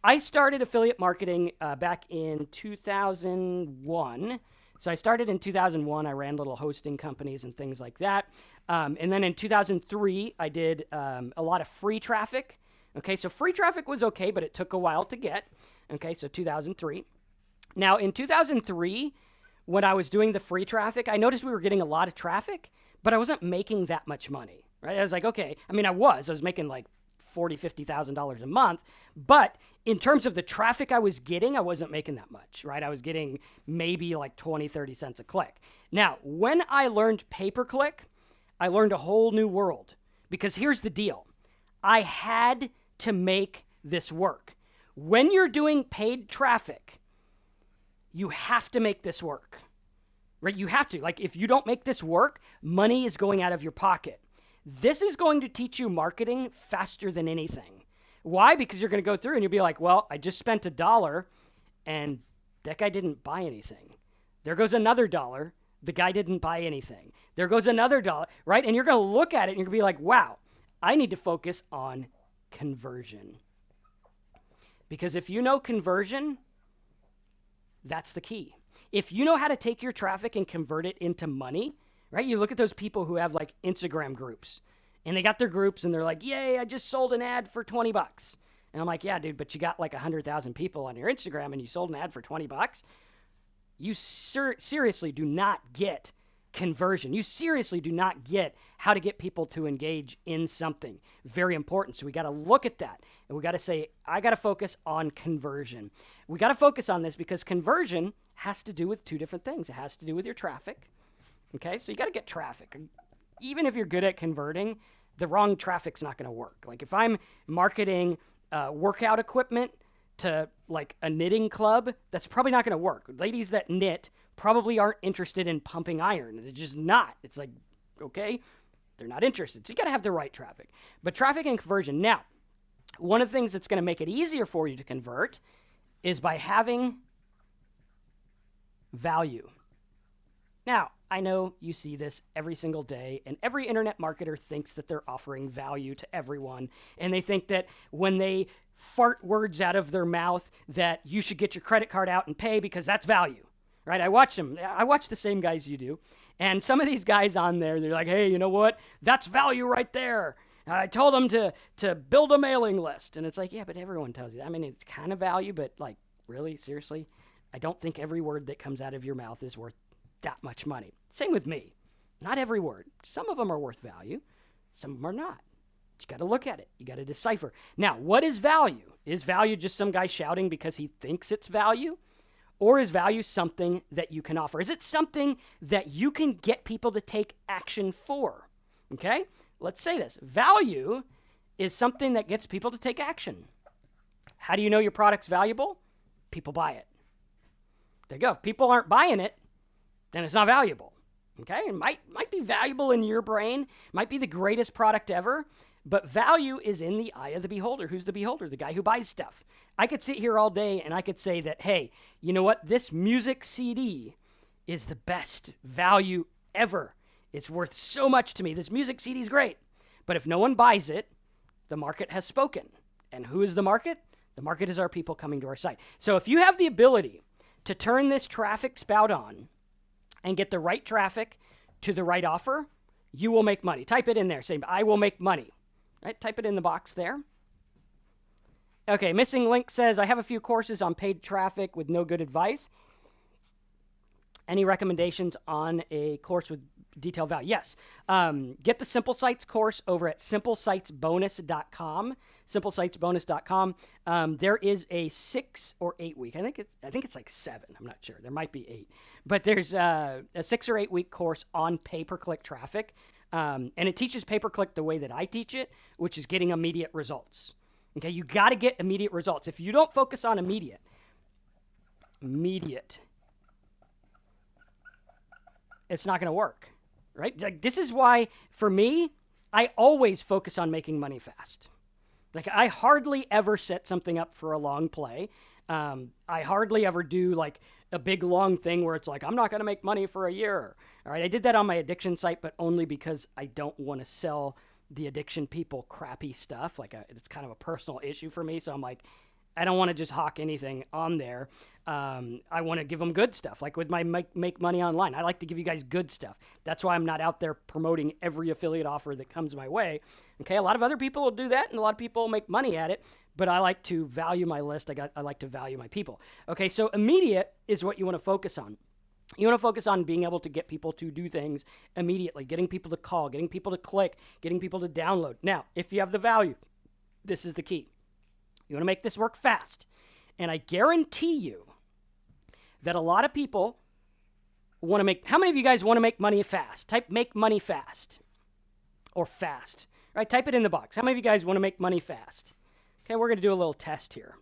I started affiliate marketing back in 2001. So I started in 2001. I ran little hosting companies and things like that. And then in 2003, I did a lot of free traffic. Okay, so free traffic was okay, but it took a while to get. Okay, so 2003. Now, in 2003, when I was doing the free traffic, I noticed we were getting a lot of traffic, but I wasn't making that much money, right? I was like, okay, I was making like $40,000, $50,000 a month, but in terms of the traffic I was getting, I wasn't making that much, right? I was getting maybe like 20, 30 cents a click. Now, when I learned pay-per-click, I learned a whole new world because here's the deal. I had to make this work. When you're doing paid traffic, you have to make this work, right? You have to. Like, if you don't make this work, money is going out of your pocket. This is going to teach you marketing faster than anything. Why? Because you're going to go through and you'll be like, well, I just spent $1 and that guy didn't buy anything. There goes another $1. The guy didn't buy anything. There goes another $1, right? And you're going to look at it and you're going to be like, wow, I need to focus on conversion. Because if you know conversion, that's the key. If you know how to take your traffic and convert it into money, right? You look at those people who have like Instagram groups and they got their groups and they're like, yay, I just sold an ad for $20. And I'm like, yeah, dude, but you got like 100,000 people on your Instagram and you sold an ad for $20. You seriously do not get conversion. You seriously do not get how to get people to engage in something. Very important. So we got to look at that and we got to say, I got to focus on conversion. We got to focus on this because conversion has to do with two different things. It has to do with your traffic. Okay, so you got to get traffic. Even if you're good at converting, the wrong traffic's not going to work. Like if I'm marketing workout equipment to like a knitting club, that's probably not going to work. Ladies that knit probably aren't interested in pumping iron. They're just not. It's like, okay, they're not interested. So you got to have the right traffic. But traffic and conversion. Now, one of the things that's going to make it easier for you to convert is by having value. Now, I know you see this every single day, and every internet marketer thinks that they're offering value to everyone, and they think that when they fart words out of their mouth that you should get your credit card out and pay because that's value, right? I watch them. I watch the same guys you do, and some of these guys on there, they're like, hey, you know what? That's value right there. I told them to build a mailing list, and it's like, yeah, but everyone tells you that. I mean, it's kind of value, but like, really, seriously? I don't think every word that comes out of your mouth is worth that much money. Same with me. Not every word. Some of them are worth value. Some of them are not. You got to look at it. You got to decipher. Now, what is value? Is value just some guy shouting because he thinks it's value? Or is value something that you can offer? Is it something that you can get people to take action for? Okay? Let's say this. Value is something that gets people to take action. How do you know your product's valuable? People buy it. There you go. If people aren't buying it, then it's not valuable. Okay? It might be valuable in your brain, might be the greatest product ever, but value is in the eye of the beholder. Who's the beholder? The guy who buys stuff. I could sit here all day and I could say that, hey, you know what? This music CD is the best value ever. It's worth so much to me. This music CD is great. But if no one buys it, the market has spoken. And who is the market? The market is our people coming to our site. So if you have the ability to turn this traffic spout on and get the right traffic to the right offer, you will make money. Type it in there. Say, I will make money. Right? Type it in the box there. Okay, Missing Link says, I have a few courses on paid traffic with no good advice. Any recommendations on a course with detailed value? Yes. Get the Simple Sites course over at simplesitesbonus.com. Simplesitesbonus.com. There is a 6 or 8 week. I think it's like 7. I'm not sure. There might be 8. But there's a 6 or 8 week course on pay-per-click traffic. And it teaches pay-per-click the way that I teach it, which is getting immediate results. Okay, you got to get immediate results. If you don't focus on immediate, it's not going to work, right? Like, this is why, for me, I always focus on making money fast. Like, I hardly ever set something up for a long play. I hardly ever do, like, a big, long thing where it's like, I'm not going to make money for a year. All right, I did that on my addiction site, but only because I don't want to sell the addiction people crappy stuff. Like, it's kind of a personal issue for me, so I'm like, I don't want to just hawk anything on there. I want to give them good stuff. Like with my make money online, I like to give you guys good stuff. That's why I'm not out there promoting every affiliate offer that comes my way. Okay, a lot of other people will do that, and a lot of people will make money at it, but I like to value my list. I like to value my people. Okay, so immediate is what you want to focus on. You want to focus on being able to get people to do things immediately, getting people to call, getting people to click, getting people to download. Now, if you have the value, this is the key. You want to make this work fast. And I guarantee you that a lot of people want to make... How many of you guys want to make money fast? Type make money fast. Or fast. Right? Type it in the box. How many of you guys want to make money fast? Okay, we're going to do a little test here.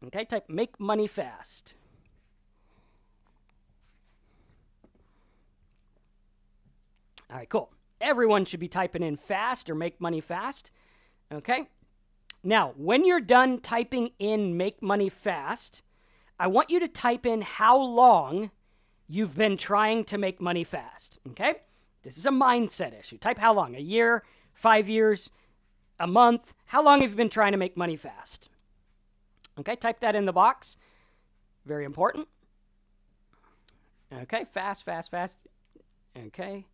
Okay, type make money fast. All right, cool. Everyone should be typing in fast or make money fast. Okay. Now, when you're done typing in make money fast, I want you to type in how long you've been trying to make money fast. Okay. This is a mindset issue. Type how long, a year, 5 years, a month. How long have you been trying to make money fast? Okay. Type that in the box. Very important. Okay. Fast. Okay.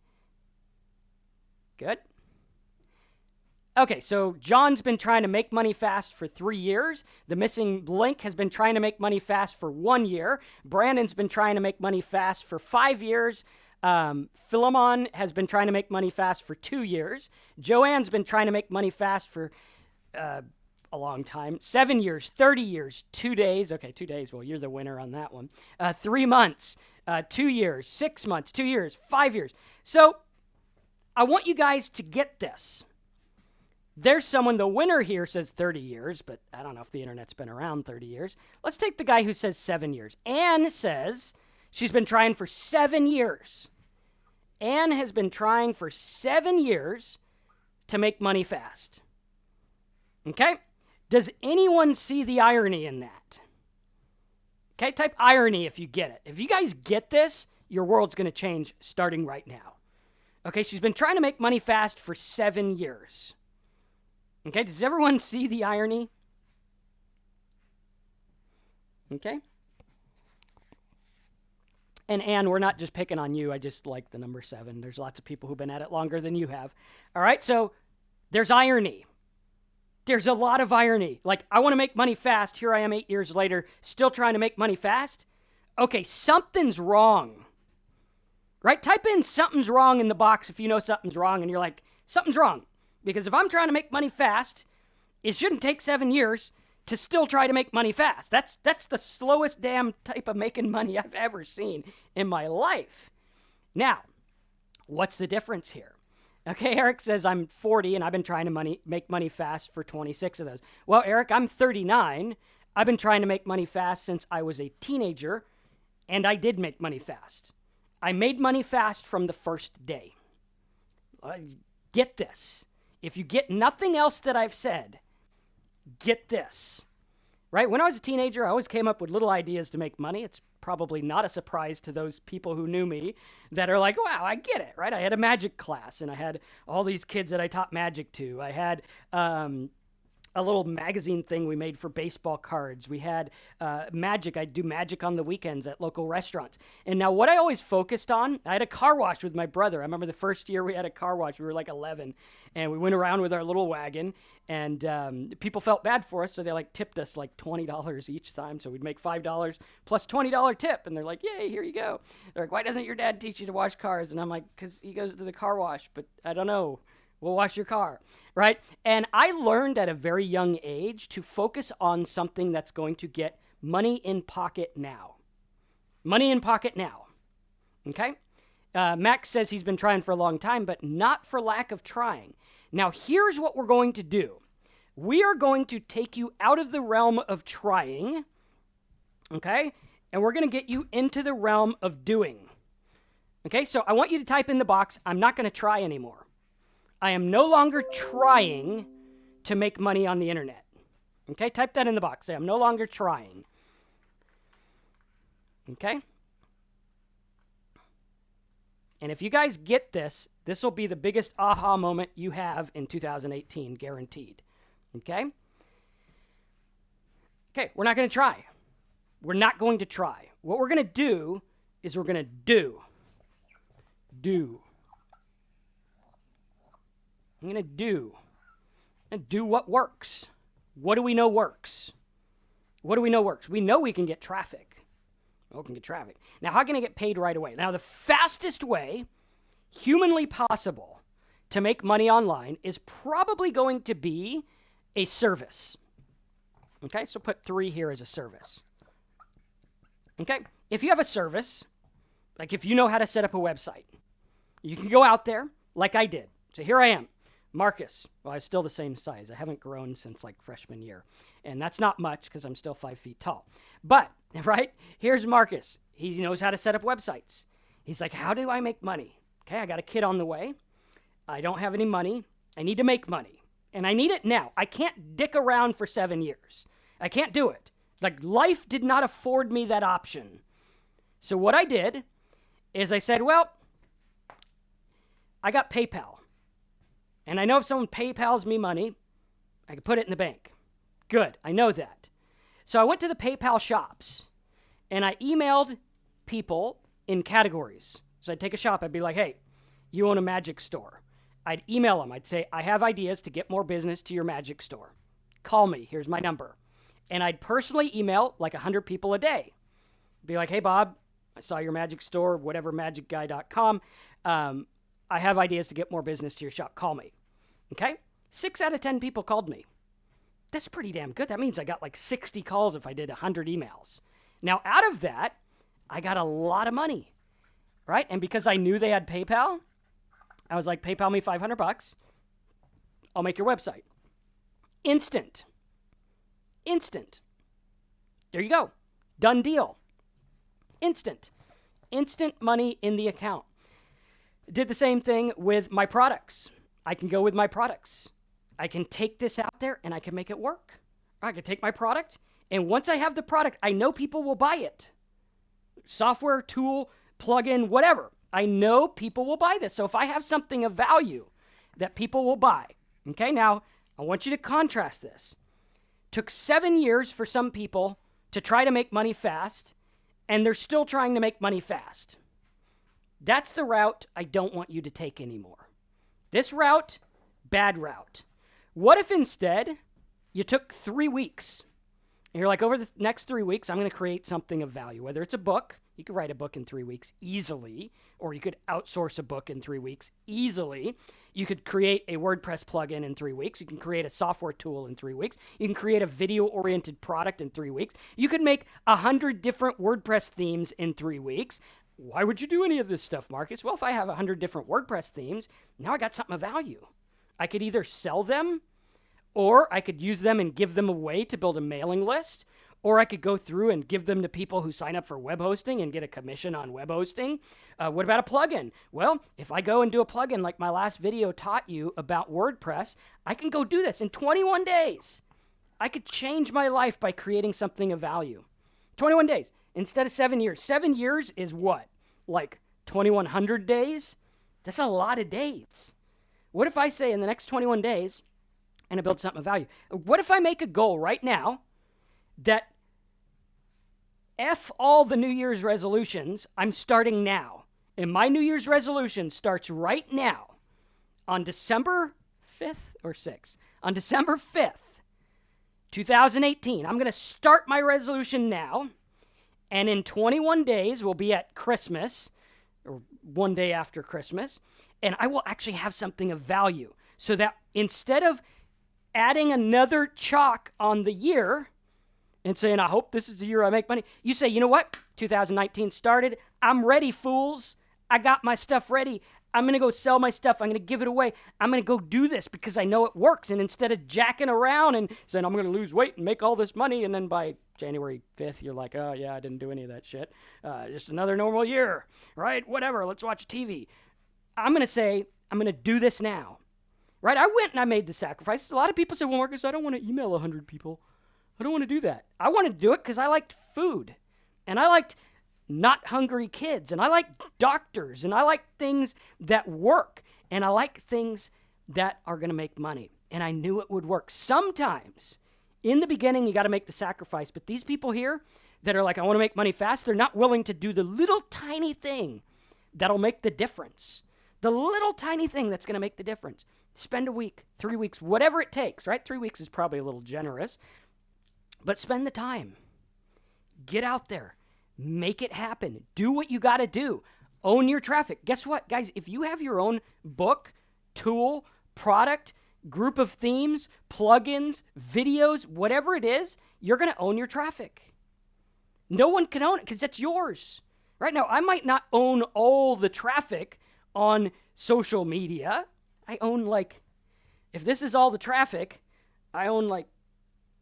Good. Okay, so John's been trying to make money fast for 3 years. The missing link has been trying to make money fast for 1 year. Brandon's been trying to make money fast for 5 years. Philemon has been trying to make money fast for 2 years. Joanne's been trying to make money fast for a long time. 7 years, 30 years, 2 days. Okay, 2 days. Well, you're the winner on that one. 3 months, 2 years, 6 months, 2 years, 5 years. So I want you guys to get this. There's someone, the winner here says 30 years, but I don't know if the internet's been around 30 years. Let's take the guy who says 7 years. Anne says she's been trying for 7 years. Anne has been trying for 7 years to make money fast. Okay? Does anyone see the irony in that? Okay, type irony if you get it. If you guys get this, your world's going to change starting right now. Okay, she's been trying to make money fast for 7 years. Okay, does everyone see the irony? Okay. And Anne, we're not just picking on you. I just like the number 7. There's lots of people who've been at it longer than you have. All right, so there's irony. There's a lot of irony. Like, I want to make money fast. Here I am 8 years later, still trying to make money fast. Okay, something's wrong. Right? Type in something's wrong in the box if you know something's wrong and you're like, something's wrong. Because if I'm trying to make money fast, it shouldn't take 7 years to still try to make money fast. That's the slowest damn type of making money I've ever seen in my life. Now, what's the difference here? Okay, Eric says I'm 40 and I've been trying to make money fast for 26 of those. Well, Eric, I'm 39. I've been trying to make money fast since I was a teenager, and I did make money fast. I made money fast from the first day. Get this. If you get nothing else that I've said, get this. Right? When I was a teenager, I always came up with little ideas to make money. It's probably not a surprise to those people who knew me that are like, wow, I get it, right? I had a magic class, and I had all these kids that I taught magic to. I had a little magazine thing we made for baseball cards. We had magic. I'd do magic on the weekends at local restaurants. And now what I always focused on, I had a car wash with my brother. I remember the first year we had a car wash. We were like 11, and we went around with our little wagon, and people felt bad for us, so they like tipped us like $20 each time. So we'd make $5 plus $20 tip, and they're like, yay, here you go. They're like, why doesn't your dad teach you to wash cars? And I'm like, because he goes to the car wash, but I don't know. We'll wash your car, right? And I learned at a very young age to focus on something that's going to get money in pocket now. Money in pocket now, okay? Max says he's been trying for a long time, but not for lack of trying. Now, here's what we're going to do. We are going to take you out of the realm of trying, okay? And we're going to get you into the realm of doing. Okay, so I want you to type in the box, I'm not going to try anymore. I am no longer trying to make money on the internet. Okay, type that in the box. Say, I'm no longer trying. Okay? And if you guys get this, this will be the biggest aha moment you have in 2018, guaranteed. Okay? Okay, we're not going to try. We're not going to try. What we're going to do is we're going to do. I'm going to do what works. What do we know works? What do we know works? We know we can get traffic. We can get traffic. Now, how can I get paid right away? Now, the fastest way humanly possible to make money online is probably going to be a service. Okay, so put 3 here as a service. Okay, if you have a service, like if you know how to set up a website, you can go out there like I did. So here I am. Marcus, well, I'm still the same size. I haven't grown since like freshman year. And that's not much because I'm still 5 feet tall. But, right, here's Marcus. He knows how to set up websites. He's like, how do I make money? Okay, I got a kid on the way. I don't have any money. I need to make money. And I need it now. I can't dick around for 7 years. I can't do it. Like, life did not afford me that option. So what I did is I said, well, I got PayPal. And I know if someone PayPals me money, I can put it in the bank. Good, I know that. So I went to the PayPal shops, and I emailed people in categories. So I'd take a shop, I'd be like, hey, you own a magic store. I'd email them. I'd say, I have ideas to get more business to your magic store. Call me. Here's my number. And I'd personally email like 100 people a day. Be like, hey, Bob, I saw your magic store, whatever, magicguy.com. I have ideas to get more business to your shop. Call me. Okay? 6 out of 10 people called me. That's pretty damn good. That means I got like 60 calls if I did 100 emails. Now, out of that, I got a lot of money, right? And because I knew they had PayPal, I was like, PayPal me $500. I'll make your website. Instant. There you go. Done deal. Instant money in the account. Did the same thing with my products. I can go with my products. I can take this out there and I can make it work. I can take my product, and once I have the product, I know people will buy it. Software, tool, plugin, whatever. I know people will buy this. So if I have something of value that people will buy, okay, now I want you to contrast this. Took 7 years for some people to try to make money fast, and they're still trying to make money fast. That's the route I don't want you to take anymore. This route, bad route. What if instead you took 3 weeks and you're like, over the next 3 weeks, I'm going to create something of value, whether it's a book. You could write a book in 3 weeks easily, or you could outsource a book in 3 weeks easily. You could create a WordPress plugin in 3 weeks. You can create a software tool in 3 weeks. You can create a video-oriented product in 3 weeks. You could make 100 different WordPress themes in 3 weeks. Why would you do any of this stuff, Marcus? Well, if I have 100 different WordPress themes, now I got something of value. I could either sell them, or I could use them and give them away to build a mailing list, or I could go through and give them to people who sign up for web hosting and get a commission on web hosting. What about a plugin? Well, if I go and do a plugin like my last video taught you about WordPress, I can go do this in 21 days. I could change my life by creating something of value. 21 days instead of 7 years. 7 years is what? Like 2,100 days? That's a lot of days. What if I say in the next 21 days, and I build something of value? What if I make a goal right now that F all the New Year's resolutions, I'm starting now. And my New Year's resolution starts right now on December 5th or 6th. On December 5th, 2018, I'm going to start my resolution now. And in 21 days, we'll be at Christmas, or one day after Christmas, and I will actually have something of value. So that instead of adding another chalk on the year and saying, I hope this is the year I make money, you say, you know what? 2019 started. I'm ready, fools. I got my stuff ready. I'm going to go sell my stuff. I'm going to give it away. I'm going to go do this because I know it works. And instead of jacking around and saying, I'm going to lose weight and make all this money, and then by January 5th, you're like, oh, yeah, I didn't do any of that shit. Just another normal year, right? Whatever. Let's watch TV. I'm going to say, I'm going to do this now, right? I went and I made the sacrifice. A lot of people say, well, Marcus, I don't want to email 100 people. I don't want to do that. I wanted to do it because I liked food, and I liked not hungry kids, and I like doctors, and I like things that work, and I like things that are going to make money, and I knew it would work. Sometimes in the beginning you got to make the sacrifice, but these people here that are like, I want to make money fast, they're not willing to do the little tiny thing that'll make the difference. The little tiny thing that's going to make the difference. Spend a week, 3 weeks, whatever it takes, right? 3 weeks is probably a little generous, but spend the time. Get out there. Make it happen. Do what you got to do. Own your traffic. Guess what, guys? If you have your own book, tool, product, group of themes, plugins, videos, whatever it is, you're going to own your traffic. No one can own it because it's yours. Right now, I might not own all the traffic on social media. I own like If this is all the traffic, I own like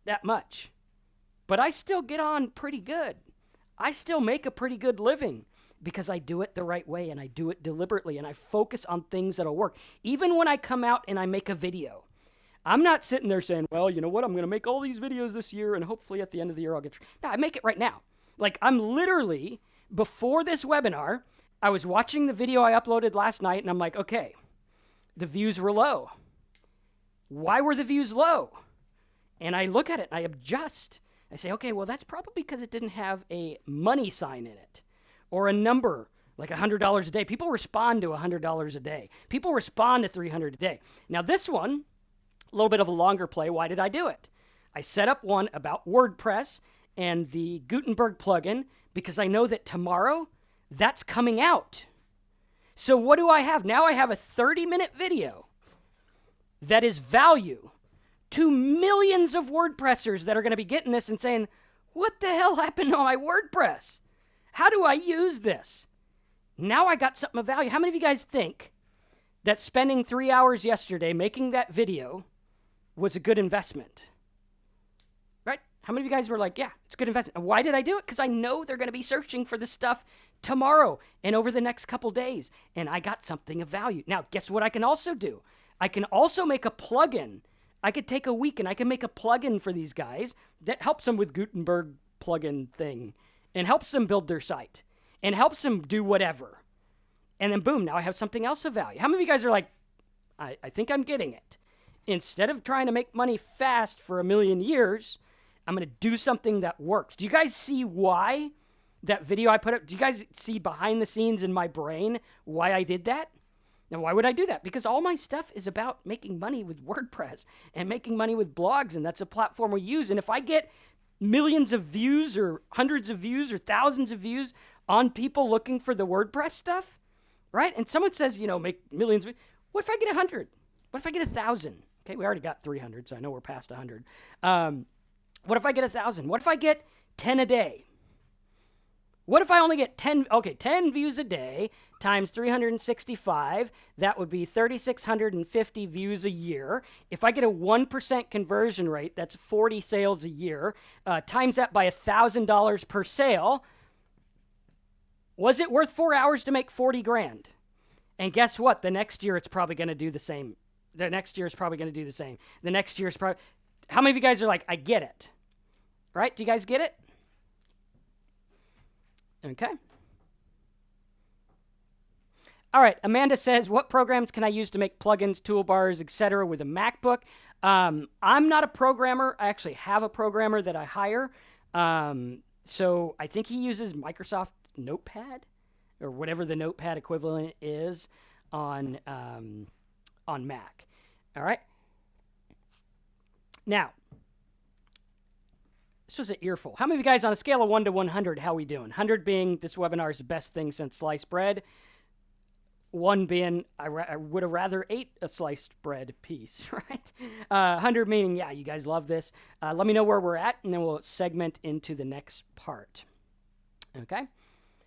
that much. But I still get on pretty good. I still make a pretty good living because I do it the right way and I do it deliberately and I focus on things that'll work. Even when I come out and I make a video, I'm not sitting there saying, well, you know what? I'm going to make all these videos this year and hopefully at the end of the year I'll get... No, I make it right now. Like I'm literally, before this webinar, I was watching the video I uploaded last night and I'm like, okay, the views were low. Why were the views low? And I look at it and I adjust. I say, okay, well, that's probably because it didn't have a money sign in it or a number like $100 a day. People respond to $100 a day. People respond to $300 a day. Now, this one, a little bit of a longer play. Why did I do it? I set up one about WordPress and the Gutenberg plugin because I know that tomorrow that's coming out. So what do I have? Now I have a 30-minute video that is value to millions of WordPressers that are going to be getting this and saying, what the hell happened to my WordPress? How do I use this? Now I got something of value. How many of you guys think that spending 3 hours yesterday making that video was a good investment? Right? How many of you guys were like, yeah, it's a good investment. And why did I do it? Because I know they're going to be searching for this stuff tomorrow and over the next couple days. And I got something of value. Now, guess what I can also do? I can also make a plugin. I could take a week and I can make a plugin for these guys that helps them with Gutenberg plugin thing and helps them build their site and helps them do whatever. And then boom, now I have something else of value. How many of you guys are like, I think I'm getting it. Instead of trying to make money fast for a million years, I'm going to do something that works. Do you guys see why that video I put up? Do you guys see behind the scenes in my brain why I did that? Now, why would I do that? Because all my stuff is about making money with WordPress and making money with blogs, and that's a platform we use. And if I get millions of views or hundreds of views or thousands of views on people looking for the WordPress stuff, right? And someone says, you know, make millions. What if I get 100? What if I get 1,000? Okay, we already got 300, so I know we're past 100. What if I get 1,000? What if I get 10 a day? What if I only get 10 views a day times 365? That would be 3,650 views a year. If I get a 1% conversion rate, that's 40 sales a year, times that by $1,000 per sale. Was it worth 4 hours to make 40 grand? And guess what? The next year, it's probably going to do the same. The next year is probably going to do the same. The next year is probably... How many of you guys are like, I get it? Right? Do you guys get it? Okay. All right. Amanda says, what programs can I use to make plugins, toolbars, etc. with a MacBook? I'm not a programmer. I actually have a programmer that I hire. So I think he uses Microsoft Notepad or whatever the Notepad equivalent is on Mac. All right. Now, this was an earful. How many of you guys on a scale of 1 to 100, how are we doing? 100 being this webinar is the best thing since sliced bread. 1 being I would have rather ate a sliced bread piece, right? 100 meaning, yeah, you guys love this. Let me know where we're at, and then we'll segment into the next part. Okay?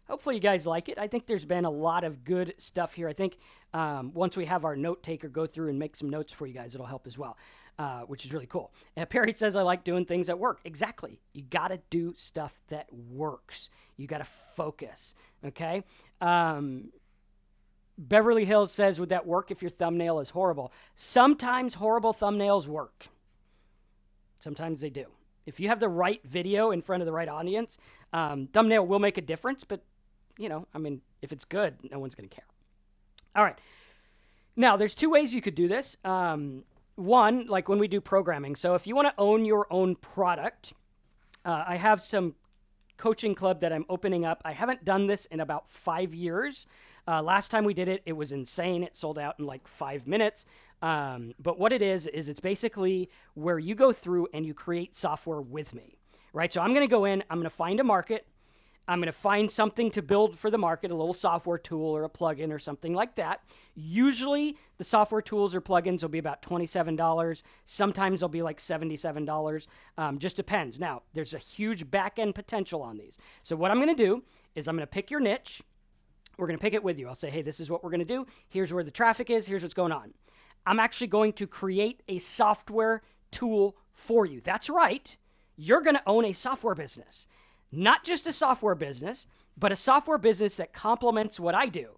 Hopefully you guys like it. I think there's been a lot of good stuff here. I think once we have our note taker go through and make some notes for you guys, it'll help as well. Which is really cool. And Perry says, I like doing things that work. Exactly. You got to do stuff that works. You got to focus. Okay? Beverly Hills says, would that work if your thumbnail is horrible? Sometimes horrible thumbnails work. Sometimes they do. If you have the right video in front of the right audience, thumbnail will make a difference. But, you know, I mean, if it's good, no one's going to care. All right. Now, there's 2 ways you could do this. One, like when we do programming. So if you want to own your own product, I have some coaching club that I'm opening up. I haven't done this in about 5 years. Last time we did it, it was insane. It sold out in like 5 minutes. But what it is it's basically where you go through and you create software with me, right? So I'm going to go in, I'm going to find a market. I'm going to find something to build for the market, a little software tool or a plugin or something like that. Usually the software tools or plugins will be about $27. Sometimes they'll be like $77. Just depends. Now, there's a huge back-end potential on these. So what I'm going to do is I'm going to pick your niche. We're going to pick it with you. I'll say, hey, this is what we're going to do. Here's where the traffic is. Here's what's going on. I'm actually going to create a software tool for you. That's right. You're going to own a software business. Not just a software business, but a software business that complements what I do.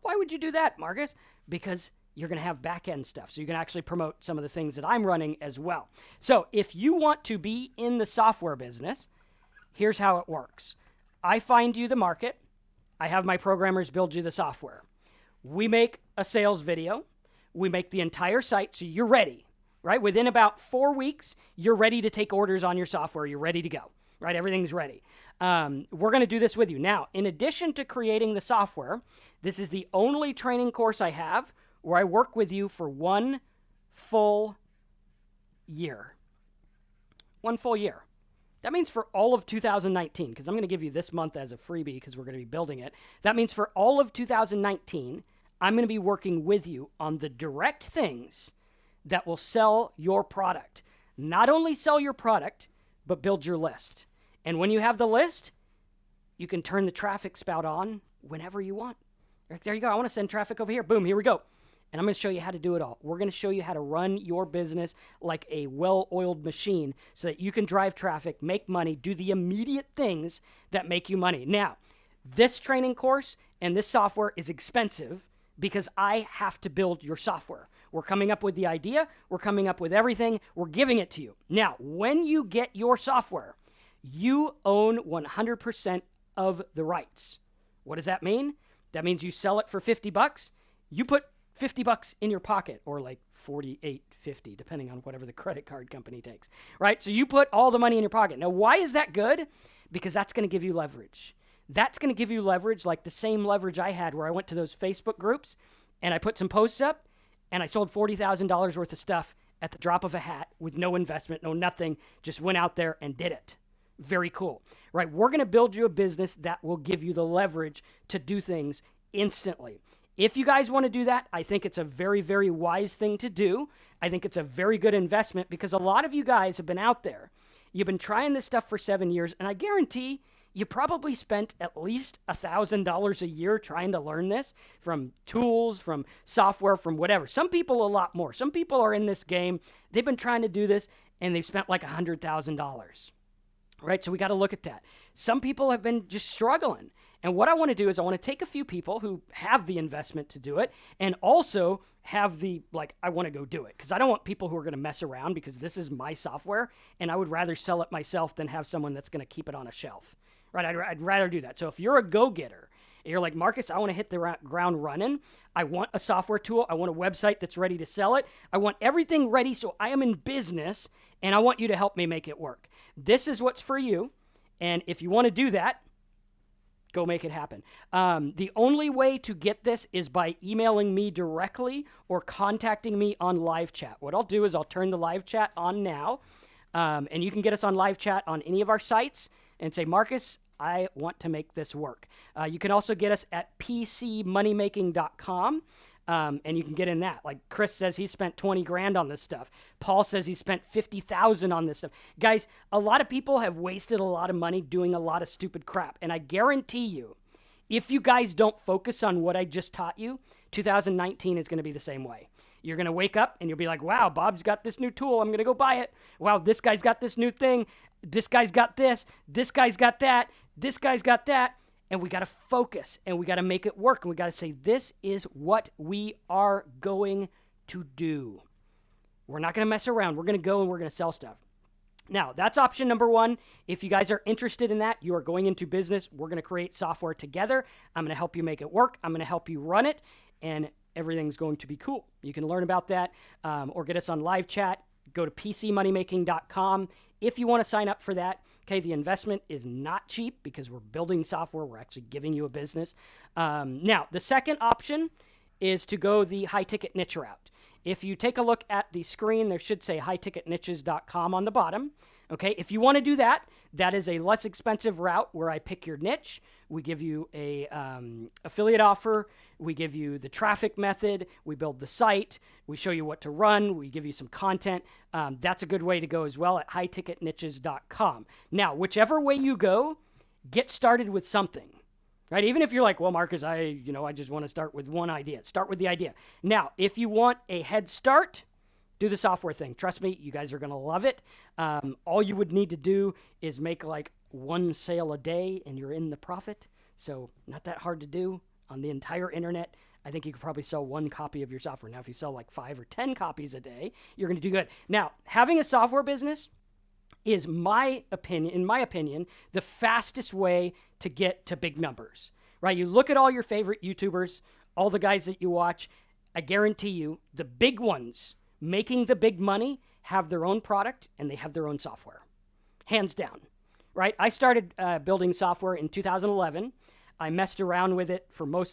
Why would you do that, Marcus? Because you're going to have back-end stuff. So you can actually promote some of the things that I'm running as well. So if you want to be in the software business, here's how it works. I find you the market. I have my programmers build you the software. We make a sales video. We make the entire site so you're ready, right? Within about 4 weeks, you're ready to take orders on your software. You're ready to go, right? Everything's ready. We're going to do this with you. Now, in addition to creating the software, this is the only training course I have where I work with you for 1 full year. 1 full year. That means for all of 2019, because I'm going to give you this month as a freebie because we're going to be building it. That means for all of 2019, I'm going to be working with you on the direct things that will sell your product. Not only sell your product, but build your list. And when you have the list, you can turn the traffic spout on whenever you want. There you go. I want to send traffic over here. Boom, here we go. And I'm going to show you how to do it all. We're going to show you how to run your business like a well-oiled machine so that you can drive traffic, make money, do the immediate things that make you money. Now, this training course and this software is expensive because I have to build your software. We're coming up with the idea. We're coming up with everything. We're giving it to you. Now, when you get your software, you own 100% of the rights. What does that mean? That means you sell it for $50. You put $50 in your pocket, or like $48.50, depending on whatever the credit card company takes, right? So you put all the money in your pocket. Now, why is that good? Because that's going to give you leverage. That's going to give you leverage like the same leverage I had where I went to those Facebook groups and I put some posts up and I sold $40,000 worth of stuff at the drop of a hat with no investment, no nothing, just went out there and did it. Very cool, right? We're going to build you a business that will give you the leverage to do things instantly. If you guys want to do that, I think it's a very, very wise thing to do. I think it's a very good investment because a lot of you guys have been out there. You've been trying this stuff for 7 years, and I guarantee you probably spent at least $1,000 a year trying to learn this from tools, from software, from whatever. Some people a lot more. Some people are in this game. They've been trying to do this, and they've spent like $100,000. Right? So we got to look at that. Some people have been just struggling. And what I want to do is I want to take a few people who have the investment to do it and also have the, I want to go do it. Because I don't want people who are going to mess around because this is my software and I would rather sell it myself than have someone that's going to keep it on a shelf. Right? I'd rather do that. So if you're a go-getter, and you're like, Marcus, I want to hit the ground running. I want a software tool. I want a website that's ready to sell it. I want everything ready so I am in business and I want you to help me make it work. This is what's for you. And if you want to do that, go make it happen. The only way to get this is by emailing me directly or contacting me on live chat. What I'll do is I'll turn the live chat on now. And you can get us on live chat on any of our sites and say, Marcus, I want to make this work. You can also get us at pcmoneymaking.com. And you can get in that. Like Chris says he spent 20 grand on this stuff. Paul says he spent 50,000 on this stuff. Guys, a lot of people have wasted a lot of money doing a lot of stupid crap. And I guarantee you, if you guys don't focus on what I just taught you, 2019 is going to be the same way. You're going to wake up and you'll be like, wow, Bob's got this new tool. I'm going to go buy it. Wow, this guy's got this new thing. This guy's got this. This guy's got that. This guy's got that. And we got to focus and we got to make it work. And we got to say, this is what we are going to do. We're not going to mess around. We're going to go and we're going to sell stuff. Now, that's option number one. If you guys are interested in that, you are going into business. We're going to create software together. I'm going to help you make it work. I'm going to help you run it. And everything's going to be cool. You can learn about that or get us on live chat. Go to pcmoneymaking.com if you want to sign up for that. Okay, the investment is not cheap because we're building software. We're actually giving you a business. Now, the second option is to go the high-ticket niche route. If you take a look at the screen, there should say highticketniches.com on the bottom. Okay, if you want to do that, that is a less expensive route where I pick your niche. We give you a affiliate offer. We give you the traffic method. We build the site. We show you what to run. We give you some content. That's a good way to go as well at highticketniches.com. Now, whichever way you go, get started with something. right? Even if you're like, well, Marcus, I just want to start with one idea. Start with the idea. Now, if you want a head start, do the software thing. Trust me, you guys are going to love it. All you would need to do is make like one sale a day and you're in the profit. So not that hard to do on the entire internet. I think you could probably sell one copy of your software. Now, if you sell like 5 or 10 copies a day, you're going to do good. Now, having a software business is in my opinion, the fastest way to get to big numbers, right? You look at all your favorite YouTubers, all the guys that you watch, I guarantee you the big ones making the big money have their own product and they have their own software. Hands down, right? I started building software in 2011. I messed around with it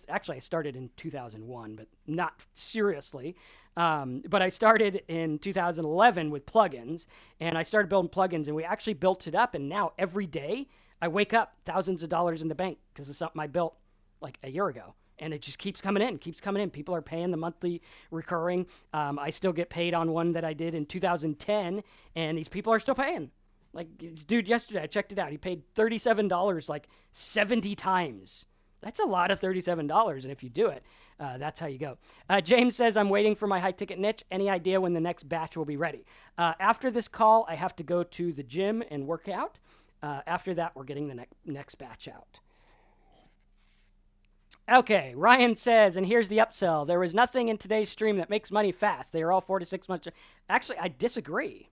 actually I started in 2001, but not seriously. But I started in 2011 with plugins, and I started building plugins, and we actually built it up. And now every day I wake up thousands of dollars in the bank because of something I built like a year ago. And it just keeps coming in. People are paying the monthly recurring. I still get paid on one that I did in 2010, and these people are still paying. Like, this dude yesterday, I checked it out. He paid $37 like 70 times. That's a lot of $37, and if you do it, that's how you go. James says, I'm waiting for my high-ticket niche. Any idea when the next batch will be ready? After this call, I have to go to the gym and work out. After that, we're getting the next batch out. Okay, Ryan says, and here's the upsell. There was nothing in today's stream that makes money fast. They are all 4 to 6 months. Actually, I disagree.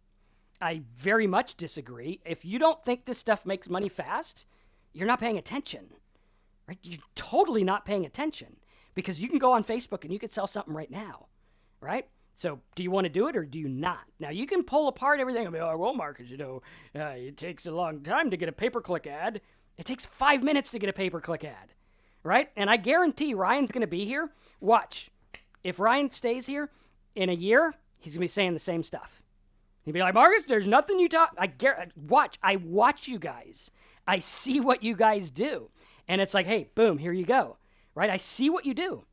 I very much disagree. If you don't think this stuff makes money fast, you're not paying attention. Right? You're totally not paying attention because you can go on Facebook and you could sell something right now, right? So do you want to do it or do you not? Now, you can pull apart everything and be like, well, Marcus, it takes a long time to get a pay-per-click ad. It takes 5 minutes to get a pay-per-click ad, right? And I guarantee Ryan's going to be here. Watch. If Ryan stays here in a year, he's going to be saying the same stuff. He'd be like, Marcus, there's nothing you talk. I watch you guys. I see what you guys do. And it's like, hey, boom, here you go. Right? I see what you do.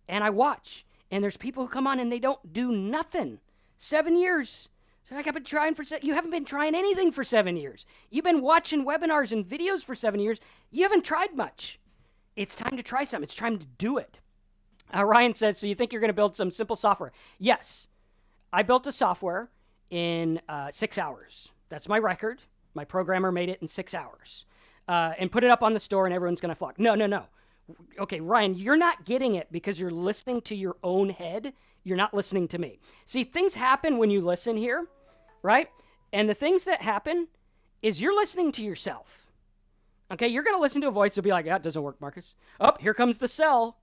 And I watch. And there's people who come on and they don't do nothing. 7 years. So like, I've been trying you haven't been trying anything for 7 years. You've been watching webinars and videos for 7 years. You haven't tried much. It's time to try something. It's time to do it. Ryan says, so you think you're going to build some simple software? Yes. I built a software in 6 hours. That's my record. My programmer made it in 6 hours. And put it up on the store and everyone's going to flock. No. Okay, Ryan, you're not getting it because you're listening to your own head. You're not listening to me. See, things happen when you listen here, right? And the things that happen is you're listening to yourself. Okay, you're going to listen to a voice that'll be like, yeah, it doesn't work, Marcus. Oh, here comes the sell.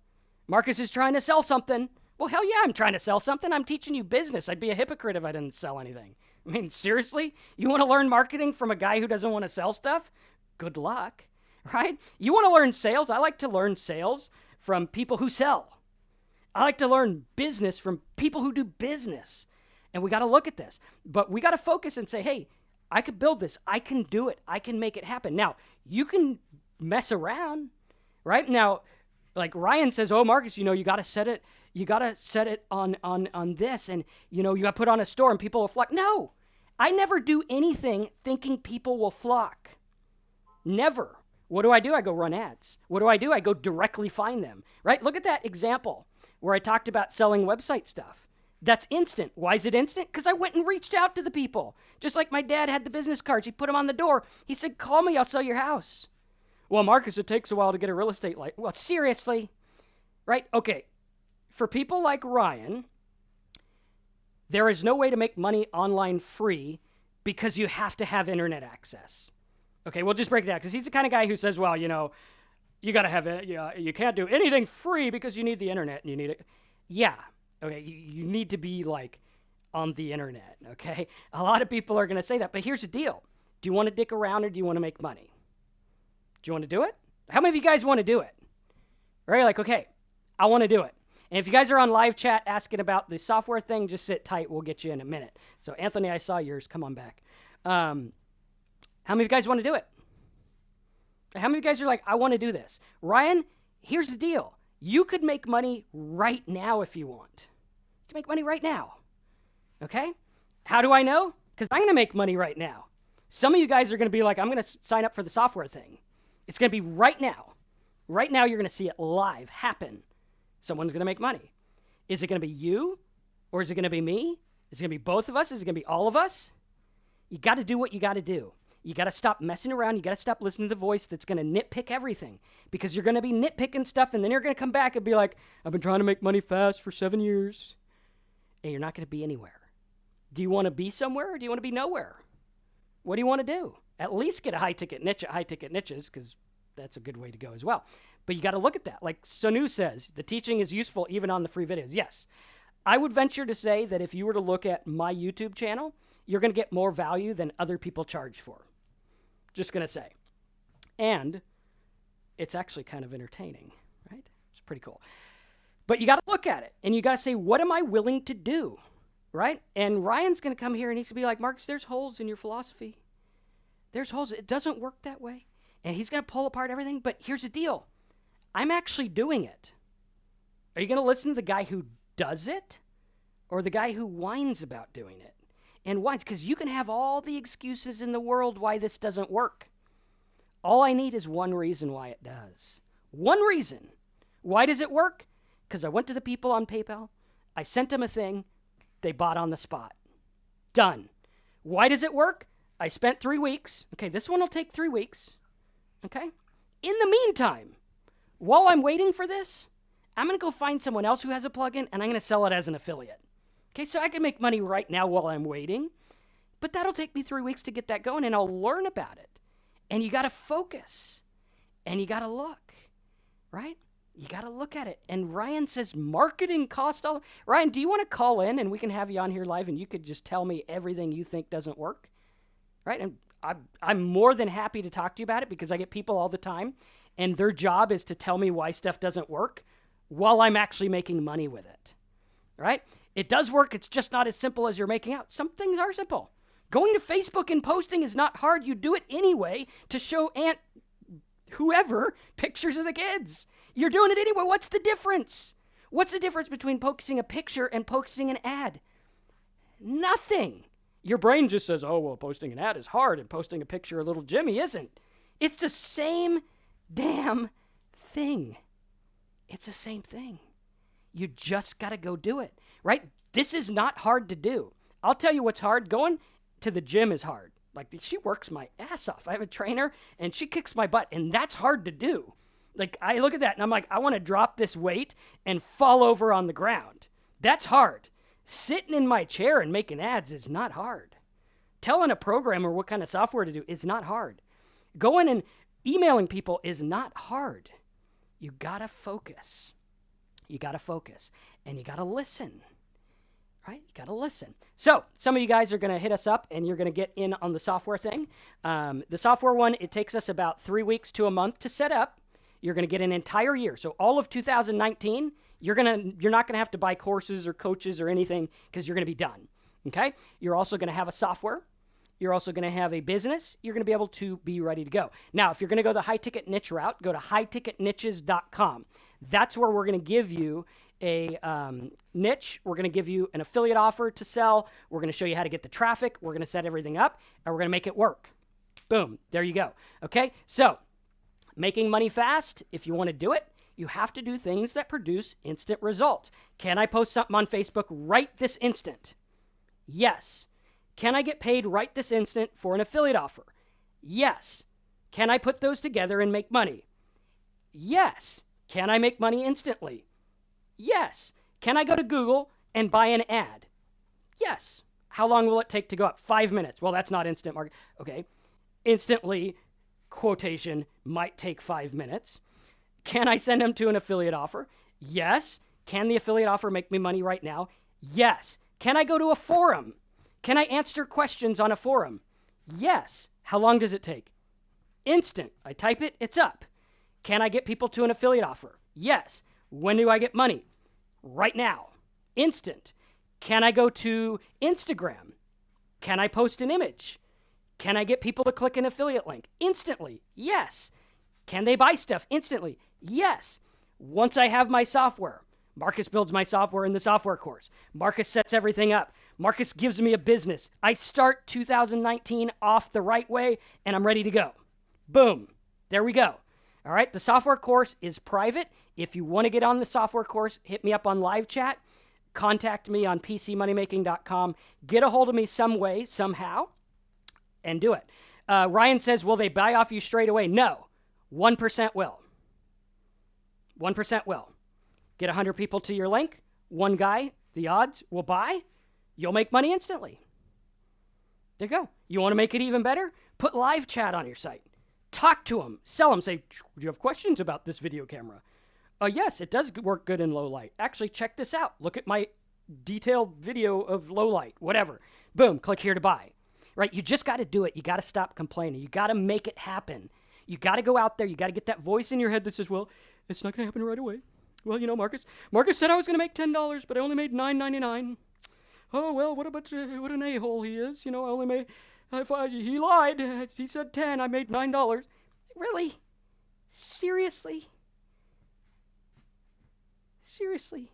Marcus is trying to sell something. Well, hell yeah, I'm trying to sell something. I'm teaching you business. I'd be a hypocrite if I didn't sell anything. I mean, seriously? You want to learn marketing from a guy who doesn't want to sell stuff? Good luck, right? You want to learn sales? I like to learn sales from people who sell. I like to learn business from people who do business. And we got to look at this. But we got to focus and say, hey, I could build this. I can do it. I can make it happen. Now, you can mess around, right? Now, like Ryan says, oh, Marcus, you got to set it. You got to set it on this. And, you got to put on a store and people will flock. No, I never do anything thinking people will flock. Never. What do? I go run ads. What do? I go directly find them, right? Look at that example where I talked about selling website stuff. That's instant. Why is it instant? Because I went and reached out to the people. Just like my dad had the business cards. He put them on the door. He said, call me, I'll sell your house. Well, Marcus, it takes a while to get a real estate license. Well, seriously, right? Okay. For people like Ryan, there is no way to make money online free because you have to have internet access. Okay, we'll just break it down because he's the kind of guy who says, well, you got to have it. You can't do anything free because you need the internet and you need it. Yeah, okay, you need to be like on the internet, okay? A lot of people are going to say that, but here's the deal. Do you want to dick around or do you want to make money? Do you want to do it? How many of you guys want to do it? Right, like, okay, I want to do it. And if you guys are on live chat asking about the software thing, just sit tight. We'll get you in a minute. So, Anthony, I saw yours. Come on back. How many of you guys want to do it? How many of you guys are like, I want to do this? Ryan, here's the deal. You could make money right now if you want. You can make money right now. Okay? How do I know? Because I'm going to make money right now. Some of you guys are going to be like, I'm going to sign up for the software thing. It's going to be right now. Right now, you're going to see it live happen. Someone's going to make money. Is it going to be you? Or is it going to be me? Is it going to be both of us? Is it going to be all of us? You got to do what you got to do. You got to stop messing around. You got to stop listening to the voice that's going to nitpick everything, because you're going to be nitpicking stuff, and then you're going to come back and be like, I've been trying to make money fast for 7 years, and you're not going to be anywhere. Do you want to be somewhere, or do you want to be nowhere? What do you want to do? At least get a high-ticket niche at high-ticket niches, because that's a good way to go as well. But you got to look at that. Like Sonu says, the teaching is useful even on the free videos. Yes. I would venture to say that if you were to look at my YouTube channel, you're going to get more value than other people charge for. Just going to say. And it's actually kind of entertaining, right? It's pretty cool. But you got to look at it, and you got to say, what am I willing to do, right? And Ryan's going to come here, and he's going to be like, Marcus, there's holes in your philosophy. There's holes. It doesn't work that way. And he's going to pull apart everything. But here's the deal. I'm actually doing it. Are you going to listen to the guy who does it, or the guy who whines about doing it? And whines, because you can have all the excuses in the world why this doesn't work. All I need is one reason why it does. One reason. Why does it work? Because I went to the people on PayPal. I sent them a thing. They bought on the spot. Done. Why does it work? I spent 3 weeks. Okay, this one will take 3 weeks. Okay? In the meantime, while I'm waiting for this, I'm going to go find someone else who has a plugin, and I'm going to sell it as an affiliate. Okay, so I can make money right now while I'm waiting, but that'll take me 3 weeks to get that going, and I'll learn about it. And you got to focus, and you got to look, right? You got to look at it. And Ryan says marketing cost all. Ryan, do you want to call in, and we can have you on here live, and you could just tell me everything you think doesn't work, right? And I'm more than happy to talk to you about it, because I get people all the time, and their job is to tell me why stuff doesn't work while I'm actually making money with it, right? It does work. It's just not as simple as you're making out. Some things are simple. Going to Facebook and posting is not hard. You do it anyway to show Aunt whoever pictures of the kids. You're doing it anyway. What's the difference? What's the difference between posting a picture and posting an ad? Nothing. Your brain just says, oh, well, posting an ad is hard and posting a picture of little Jimmy isn't. It's the same damn thing. It's the same thing. You just got to go do it, right? This is not hard to do. I'll tell you what's hard. Going to the gym is hard. Like, she works my ass off. I have a trainer, and she kicks my butt, and that's hard to do. Like, I look at that, and I'm like, I want to drop this weight and fall over on the ground. That's hard. Sitting in my chair and making ads is not hard. Telling a programmer what kind of software to do is not hard. Going and emailing people is not hard. You got to focus. You got to focus, and you got to listen, right? You got to listen. So some of you guys are going to hit us up, and you're going to get in on the software thing. The software one, it takes us about 3 weeks to a month to set up. You're going to get an entire year. So all of 2019, you're not going to have to buy courses or coaches or anything, because you're going to be done, okay? You're also going to have a software. You're also going to have a business. You're going to be able to be ready to go. Now, if you're going to go the high-ticket niche route, go to highticketniches.com. That's where we're going to give you a niche. We're going to give you an affiliate offer to sell. We're going to show you how to get the traffic. We're going to set everything up, and we're going to make it work. Boom. There you go. Okay? So, making money fast, if you want to do it, you have to do things that produce instant results. Can I post something on Facebook right this instant? Yes. Can I get paid right this instant for an affiliate offer? Yes. Can I put those together and make money? Yes. Can I make money instantly? Yes. Can I go to Google and buy an ad? Yes. How long will it take to go up? 5 minutes. Well, that's not instant market. Okay. Instantly, quotation, might take 5 minutes. Can I send them to an affiliate offer? Yes. Can the affiliate offer make me money right now? Yes. Can I go to a forum? Can I answer questions on a forum? Yes. How long does it take? Instant. I type it, it's up. Can I get people to an affiliate offer? Yes. When do I get money? Right now. Instant. Can I go to Instagram? Can I post an image? Can I get people to click an affiliate link? Instantly. Yes. Can they buy stuff instantly? Yes. Once I have my software, Marcus builds my software in the software course. Marcus sets everything up. Marcus gives me a business. I start 2019 off the right way, and I'm ready to go. Boom. There we go. All right, the software course is private. If you want to get on the software course, hit me up on live chat. Contact me on pcmoneymaking.com. Get a hold of me some way, somehow, and do it. Ryan says, will they buy off you straight away? No. 1% will. 1% will. Get 100 people to your link. One guy, the odds, will buy. You'll make money instantly. There you go. You want to make it even better? Put live chat on your site. Talk to them. Sell them. Say, do you have questions about this video camera? Yes, it does work good in low light. Actually, check this out. Look at my detailed video of low light, whatever. Boom, click here to buy. Right? You just got to do it. You got to stop complaining. You got to make it happen. You got to go out there. You got to get that voice in your head that says, well, it's not going to happen right away. Well, you know, Marcus said I was going to make $10, but I only made $9.99. Oh, well, what an a-hole he is. You know, I only made, he lied. He said 10, I made $9. Really? Seriously? Seriously?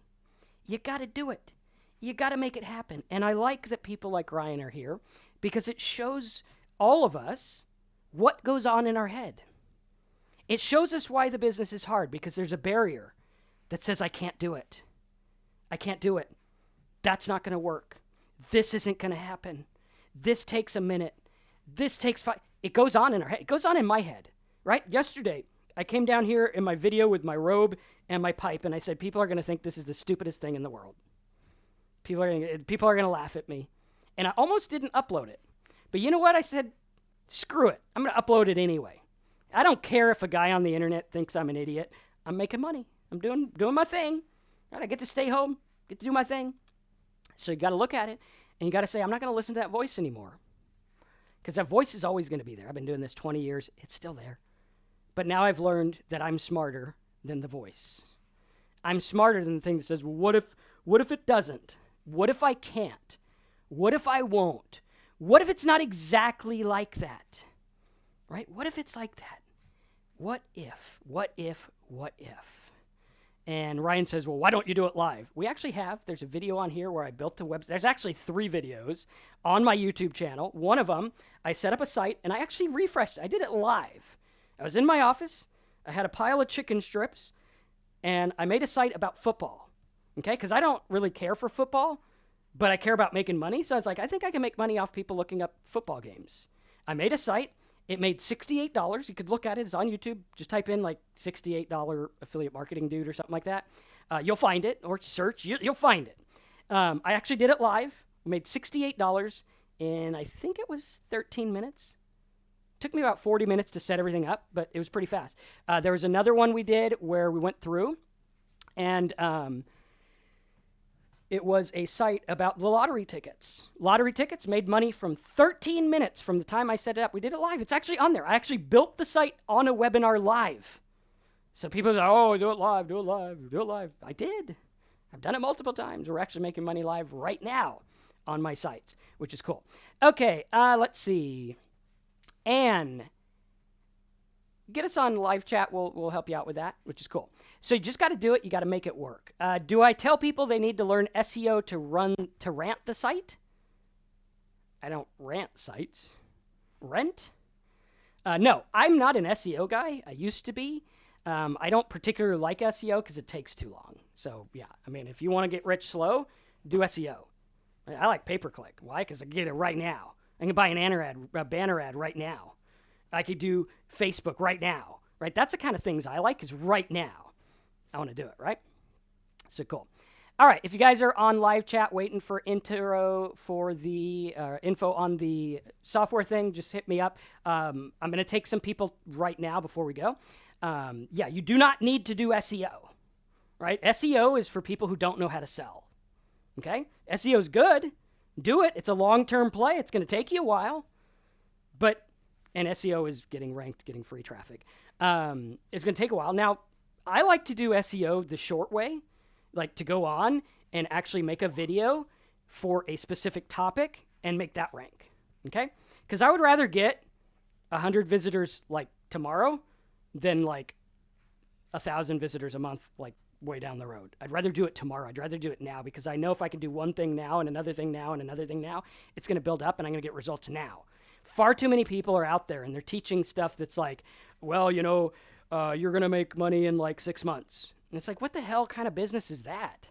You got to do it. You got to make it happen. And I like that people like Ryan are here because it shows all of us what goes on in our head. It shows us why the business is hard because there's a barrier that says, I can't do it. I can't do it. That's not going to work. This isn't going to happen. This takes a minute. This takes 5. It goes on in our head. It goes on in my head, right? Yesterday, I came down here in my video with my robe and my pipe, and I said, people are going to think this is the stupidest thing in the world. People are going to laugh at me. And I almost didn't upload it. But you know what? I said, screw it. I'm going to upload it anyway. I don't care if a guy on the internet thinks I'm an idiot. I'm making money. I'm doing my thing. Right? I get to stay home, get to do my thing. So you got to look at it, and you got to say, I'm not going to listen to that voice anymore. Because that voice is always going to be there. I've been doing this 20 years. It's still there. But now I've learned that I'm smarter than the voice. I'm smarter than the thing that says, well, what if it doesn't? What if I can't? What if I won't? What if it's not exactly like that? Right? What if it's like that? What if? What if? What if? And Ryan says, well, why don't you do it live? We actually have. There's a video on here where I built a website. There's actually 3 videos on my YouTube channel. One of them, I set up a site, and I actually refreshed it. I did it live. I was in my office. I had a pile of chicken strips, and I made a site about football, okay? Because I don't really care for football, but I care about making money. So I was like, I think I can make money off people looking up football games. I made a site. It made $68. You could look at it. It's on YouTube. Just type in like $68 affiliate marketing dude or something like that. You'll find it, or search. You'll find it. I actually did it live. I made $68 in, I think it was 13 minutes. Took me about 40 minutes to set everything up, but it was pretty fast. There was another one we did where we went through, and it was a site about the lottery tickets. Lottery tickets made money from 13 minutes from the time I set it up. We did it live. It's actually on there. I actually built the site on a webinar live. So people say, oh, do it live, do it live, do it live. I did. I've done it multiple times. We're actually making money live right now on my sites, which is cool. Okay, let's see. Anne, get us on live chat. We'll help you out with that, which is cool. So you just got to do it. You got to make it work. Do I tell people they need to learn SEO to rant the site? I don't rant sites. Rent? No, I'm not an SEO guy. I used to be. I don't particularly like SEO because it takes too long. So yeah, I mean, if you want to get rich slow, do SEO. I like pay-per-click. Why? Because I can get it right now. I can buy a banner ad right now. I could do Facebook right now. Right? That's the kind of things I like is right now. I want to do it, right? So cool. All right, if you guys are on live chat waiting for intro for the info on the software thing, just hit me up. I'm going to take some people right now before we go. Yeah, you do not need to do SEO, right? SEO is for people who don't know how to sell, okay? SEO is good. Do it. It's a long-term play. It's going to take you a while, and SEO is getting ranked, getting free traffic. It's going to take a while. Now, I like to do SEO the short way, like to go on and actually make a video for a specific topic and make that rank, okay? Because I would rather get 100 visitors like tomorrow than like 1,000 visitors a month like way down the road. I'd rather do it tomorrow. I'd rather do it now because I know if I can do one thing now and another thing now and another thing now, it's going to build up and I'm going to get results now. Far too many people are out there and they're teaching stuff that's like, well, you know, you're going to make money in like 6 months. And it's like, what the hell kind of business is that?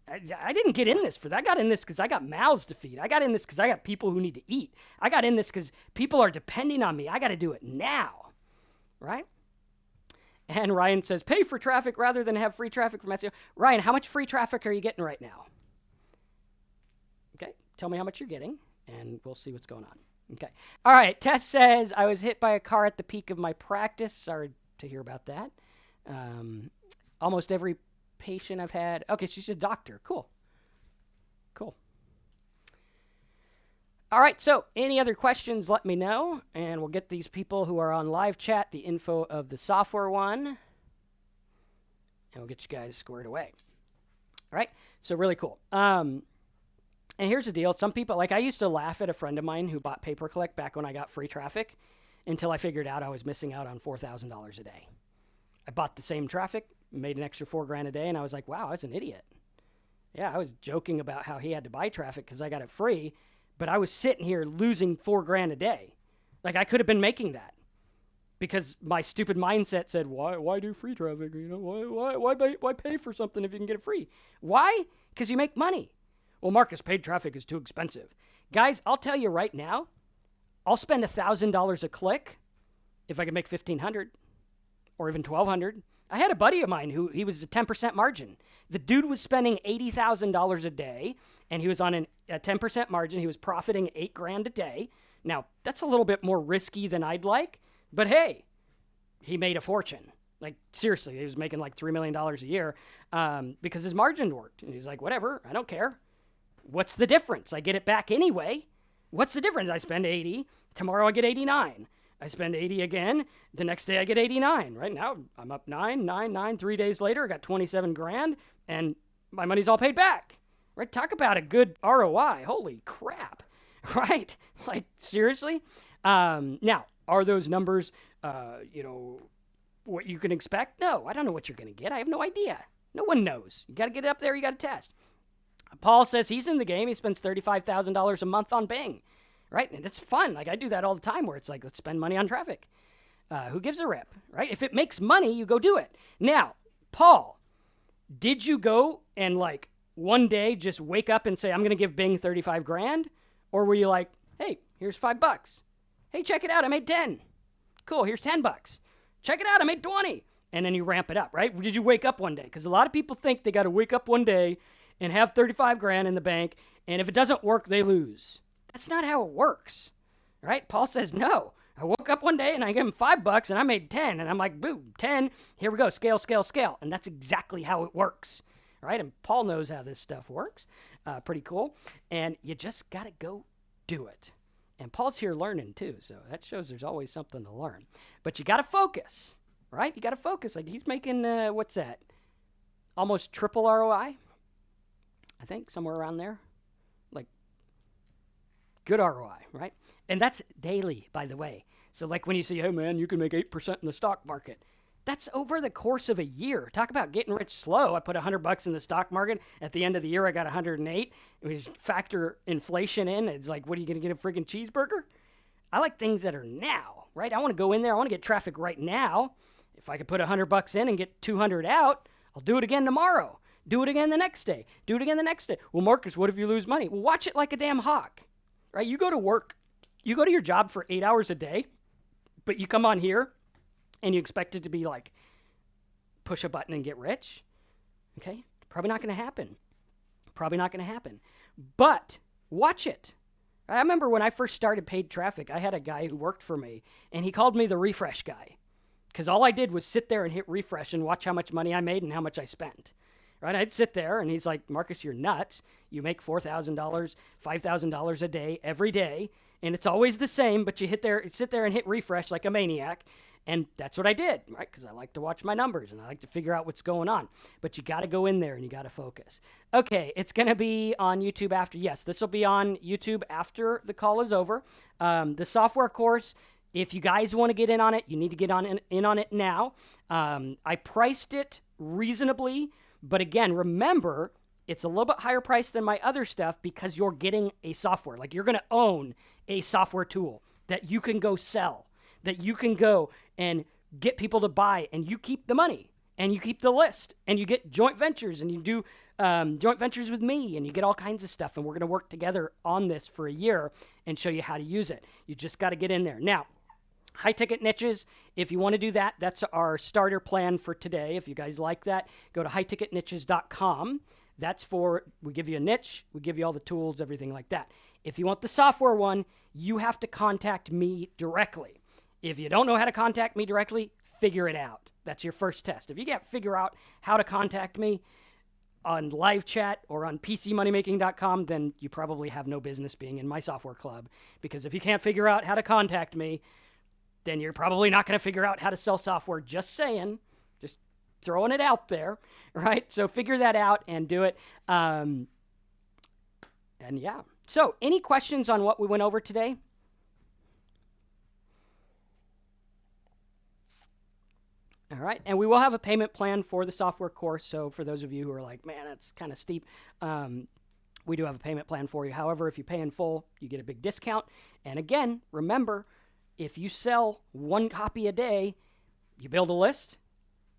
I didn't get in this for that. I got in this because I got mouths to feed. I got in this because I got people who need to eat. I got in this because people are depending on me. I got to do it now, right? And Ryan says, pay for traffic rather than have free traffic from SEO. Ryan, how much free traffic are you getting right now? Okay, tell me how much you're getting, and we'll see what's going on. Okay. All right, Tess says, I was hit by a car at the peak of my practice. Sorry to hear about that. Almost every patient I've had. Okay, she's a doctor. Cool. All right, so any other questions, let me know, and we'll get these people who are on live chat the info of the software one, and we'll get you guys squared away. All right, so really cool. And here's the deal. Some people, like I used to laugh at a friend of mine who bought pay-per-click back when I got free traffic until I figured out I was missing out on $4,000 a day. I bought the same traffic, made an extra $4,000 a day, and I was like, wow, I was an idiot. Yeah, I was joking about how he had to buy traffic because I got it free, but I was sitting here losing $4,000 a day. Like I could have been making that because my stupid mindset said, why do free traffic? You know, why pay for something if you can get it free? Why? Because you make money. Well, Marcus, paid traffic is too expensive. Guys, I'll tell you right now, I'll spend $1,000 a click if I can make $1,500 or even $1,200. I had a buddy of mine who he was a 10% margin. The dude was spending $80,000 a day, and he was on a 10% margin. He was profiting $8,000 a day. Now, that's a little bit more risky than I'd like, but hey, he made a fortune. Like, seriously, he was making like $3 million a year because his margin worked. And he's like, whatever, I don't care. What's the difference? I get it back anyway. What's the difference? I spend 80. Tomorrow I get 89. I spend 80 again. The next day I get 89. Right now I'm up 9. 3 days later I got $27,000 and my money's all paid back. Right? Talk about a good ROI. Holy crap. Right? Like seriously? Now, are those numbers, what you can expect? No, I don't know what you're going to get. I have no idea. No one knows. You got to get it up there. You got to test. Paul says he's in the game. He spends $35,000 a month on Bing, right? And it's fun. Like I do that all the time where it's like, let's spend money on traffic. Who gives a rip, right? If it makes money, you go do it. Now, Paul, did you go and like one day just wake up and say, I'm going to give Bing $35,000? Or were you like, hey, here's $5. Hey, check it out. I made 10. Cool. Here's $10. Check it out. I made 20. And then you ramp it up, right? Did you wake up one day? Because a lot of people think they got to wake up one day and have $35,000 in the bank, and if it doesn't work, they lose. That's not how it works, right? Paul says, no. I woke up one day, and I gave him $5, and I made 10, and I'm like, boom, 10, here we go, scale, scale, scale, and that's exactly how it works, right? And Paul knows how this stuff works. Pretty cool, and you just got to go do it. And Paul's here learning, too, so that shows there's always something to learn. But you got to focus, right? You got to focus. Like, he's making, what's that, almost triple ROI? I think somewhere around there, like good ROI, right? And that's daily, by the way. So like when you say, hey man, you can make 8% in the stock market. That's over the course of a year. Talk about getting rich slow. I put $100 in the stock market. At the end of the year, I got 108. We just factor inflation in. It's like, what are you going to get, a freaking cheeseburger? I like things that are now, right? I want to go in there. I want to get traffic right now. If I could put $100 in and get 200 out, I'll do it again tomorrow. Do it again the next day. Do it again the next day. Well, Marcus, what if you lose money? Well, watch it like a damn hawk, right? You go to work. You go to your job for 8 hours a day, but you come on here and you expect it to be like push a button and get rich. Okay? Probably not going to happen. Probably not going to happen. But watch it. I remember when I first started paid traffic, I had a guy who worked for me, and he called me the refresh guy because all I did was sit there and hit refresh and watch how much money I made and how much I spent. Right? I'd sit there, and he's like, Marcus, you're nuts. You make $4,000, $5,000 a day every day, and it's always the same, but you sit there and hit refresh like a maniac, and that's what I did, right? Because I like to watch my numbers, and I like to figure out what's going on. But you got to go in there, and you got to focus. Okay, it's going to be on YouTube after. Yes, this will be on YouTube after the call is over. The software course, if you guys want to get in on it, you need to get in on it now. I priced it reasonably. But again, remember, it's a little bit higher price than my other stuff because you're getting a software. Like you're going to own a software tool that you can go sell, that you can go and get people to buy, and you keep the money, and you keep the list, and you get joint ventures, and you do joint ventures with me, and you get all kinds of stuff, and we're going to work together on this for a year and show you how to use it. You just got to get in there. Now, high ticket niches, if you want to do that, that's our starter plan for today. If you guys like that, go to highticketniches.com. That's for, we give you a niche, we give you all the tools, everything like that. If you want the software one, you have to contact me directly. If you don't know how to contact me directly, figure it out. That's your first test. If you can't figure out how to contact me on live chat or on PCmoneymaking.com, then you probably have no business being in my software club. Because if you can't figure out how to contact me, then you're probably not going to figure out how to sell software. Just saying. Just throwing it out there, right? So figure that out and do it. And yeah. So any questions on what we went over today? All right. And we will have a payment plan for the software course. So for those of you who are like, man, that's kind of steep, we do have a payment plan for you. However, if you pay in full, you get a big discount. And again, remember, if you sell one copy a day, you build a list,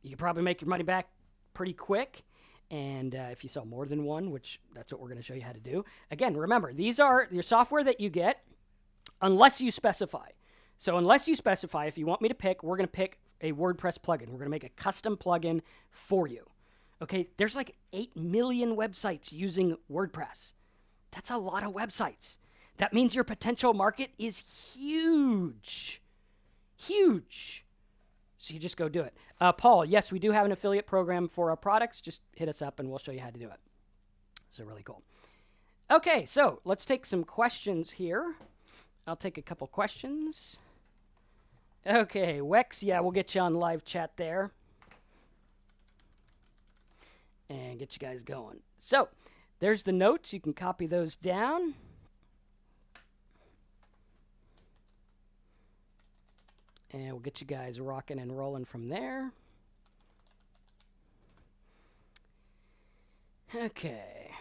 you can probably make your money back pretty quick. And if you sell more than one, which that's what we're going to show you how to do. Again, remember, these are your software that you get unless you specify. So unless you specify, if you want me to pick, we're going to pick a WordPress plugin. We're going to make a custom plugin for you. Okay, there's like 8 million websites using WordPress. That's a lot of websites. That means your potential market is huge. Huge. So you just go do it. Paul, yes, we do have an affiliate program for our products. Just hit us up and we'll show you how to do it. So really cool. Okay, so let's take some questions here. I'll take a couple questions. Okay, Wex, yeah, we'll get you on live chat there. And get you guys going. So there's the notes. You can copy those down. And we'll get you guys rocking and rolling from there. Okay.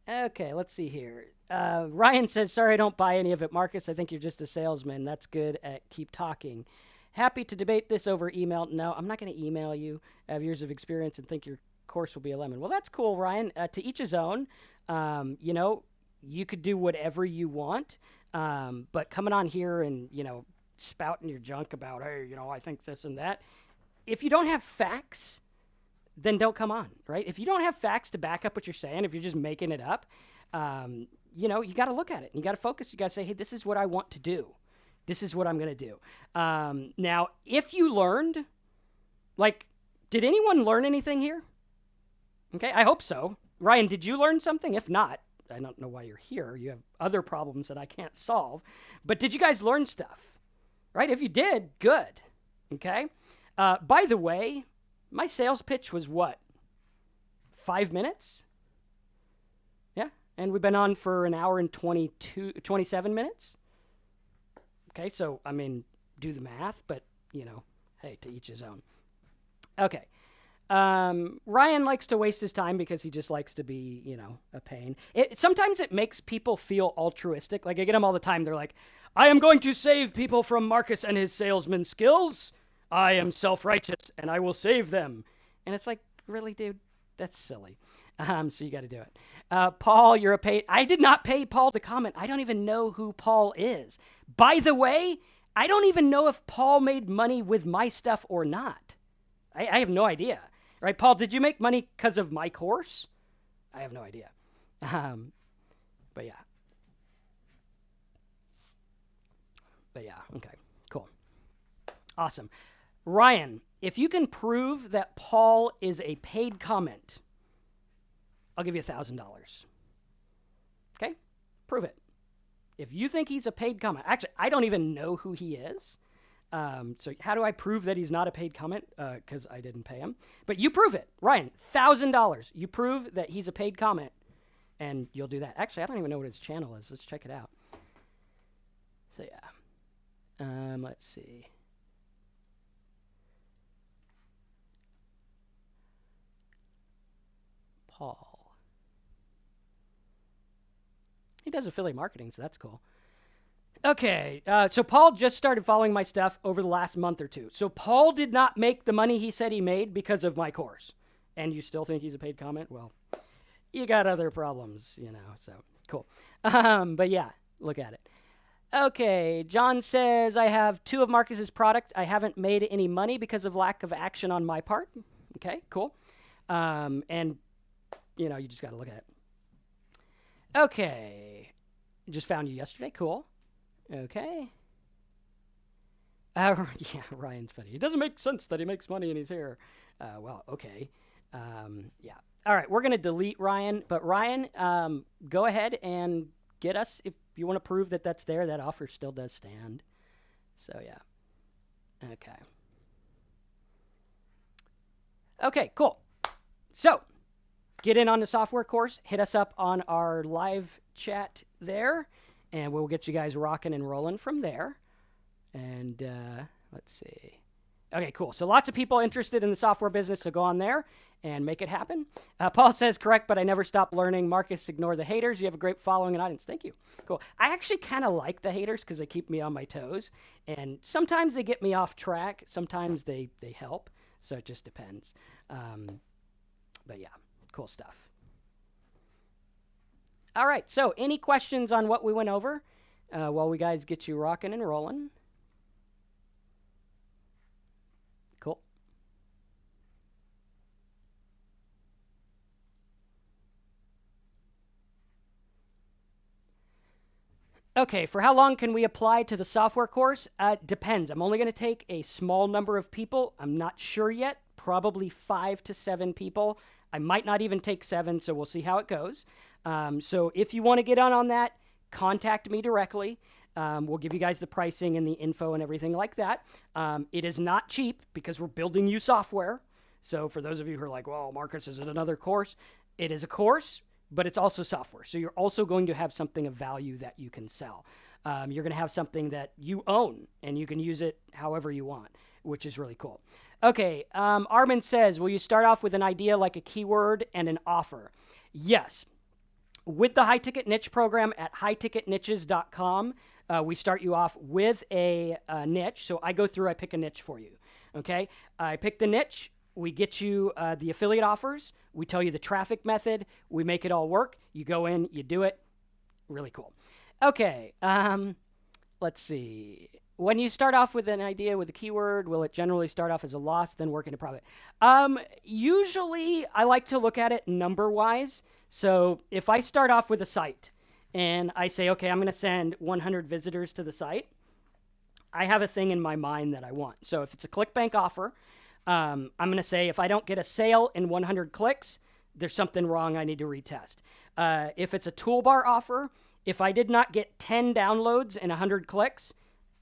Okay, let's see here. Ryan says, sorry, I don't buy any of it, Marcus. I think you're just a salesman. That's good at keep talking. Happy to debate this over email. No, I'm not going to email you. I have years of experience and think your course will be a lemon. Well, that's cool, Ryan. To each his own. You know, you could do whatever you want. But coming on here and, you know, spouting your junk about, hey, you know, I think this and that. If you don't have facts, then don't come on, right? If you don't have facts to back up what you're saying, if you're just making it up, you know, you got to look at it. You got to focus. You got to say, hey, this is what I want to do. This is what I'm going to do. Now, if you learned, like, did anyone learn anything here? Okay, I hope so. Ryan, did you learn something? If not, I don't know why you're here. You have other problems that I can't solve. But did you guys learn stuff? Right? If you did, good. Okay? By the way, my sales pitch was what? 5 minutes? Yeah. And we've been on for an hour and 27 minutes. Okay, so, I mean, do the math, but, you know, hey, to each his own. Okay. Ryan likes to waste his time because he just likes to be, you know, a pain. Sometimes it makes people feel altruistic. Like, I get them all the time. They're like, I am going to save people from Marcus and his salesman skills. I am self-righteous, and I will save them. And it's like, really, dude? That's silly. So you got to do it. Paul, you're a paid. I did not pay Paul to comment. I don't even know who Paul is. By the way, I don't even know if Paul made money with my stuff or not. I have no idea. Right, Paul, did you make money because of my course? I have no idea. But yeah. Okay, cool. Awesome. Ryan, if you can prove that Paul is a paid comment, I'll give you $1,000. Okay? Prove it. If you think he's a paid comment, actually, I don't even know who he is. So how do I prove that he's not a paid comment? Because I didn't pay him. But you prove it. Ryan, $1,000. You prove that he's a paid comment, and you'll do that. Actually, I don't even know what his channel is. Let's check it out. So, yeah. Let's see. Paul. He does affiliate marketing, so that's cool. Okay, so Paul just started following my stuff over the last month or two. So Paul did not make the money he said he made because of my course. And you still think he's a paid comment? Well, you got other problems, so cool. But yeah, look at it. Okay, John says, I have 2 of Marcus's products. I haven't made any money because of lack of action on my part. Okay, cool. And, you just got to look at it. Okay, just found you yesterday. Cool. Okay. Yeah, Ryan's funny. It doesn't make sense that he makes money and he's here. Well, okay. Yeah. All right, we're going to delete Ryan. But Ryan, go ahead and get us, if you want to prove that that's there, that offer still does stand. So, yeah. Okay. Okay, cool. So, get in on the software course. Hit us up on our live chat there. And we'll get you guys rocking and rolling from there. And let's see. Okay, cool. So lots of people interested in the software business, so go on there and make it happen. Paul says, correct, but I never stop learning. Marcus, ignore the haters. You have a great following and audience. Thank you. Cool. I actually kind of like the haters because they keep me on my toes. And sometimes they get me off track. Sometimes they help. So it just depends. But yeah, cool stuff. All right, so any questions on what we went over while we guys get you rocking and rolling? Cool. Okay, for how long can we apply to the software course? Depends. I'm only going to take a small number of people. I'm not sure yet. Probably 5 to 7 people. I might not even take 7, so we'll see how it goes. So if you want to get on that, contact me directly. We'll give you guys the pricing and the info and everything like that. It is not cheap because we're building you software. So for those of you who are like, well, Marcus, is it another course? It is a course, but it's also software. So you're also going to have something of value that you can sell. You're going to have something that you own and you can use it however you want, which is really cool. Okay, Armin says, will you start off with an idea like a keyword and an offer? Yes. With the High Ticket Niche program at highticketniches.com, we start you off with a niche. So I go through, I pick a niche for you. Okay, I pick the niche. We get you the affiliate offers. We tell you the traffic method. We make it all work. You go in, you do it. Really cool. Okay, let's see. When you start off with an idea with a keyword, will it generally start off as a loss, then work into profit? Usually, I like to look at it number-wise. So if I start off with a site and I say, okay, I'm going to send 100 visitors to the site, I have a thing in my mind that I want. So if it's a ClickBank offer, I'm going to say if I don't get a sale in 100 clicks, there's something wrong I need to retest. If it's a toolbar offer, if I did not get 10 downloads and 100 clicks,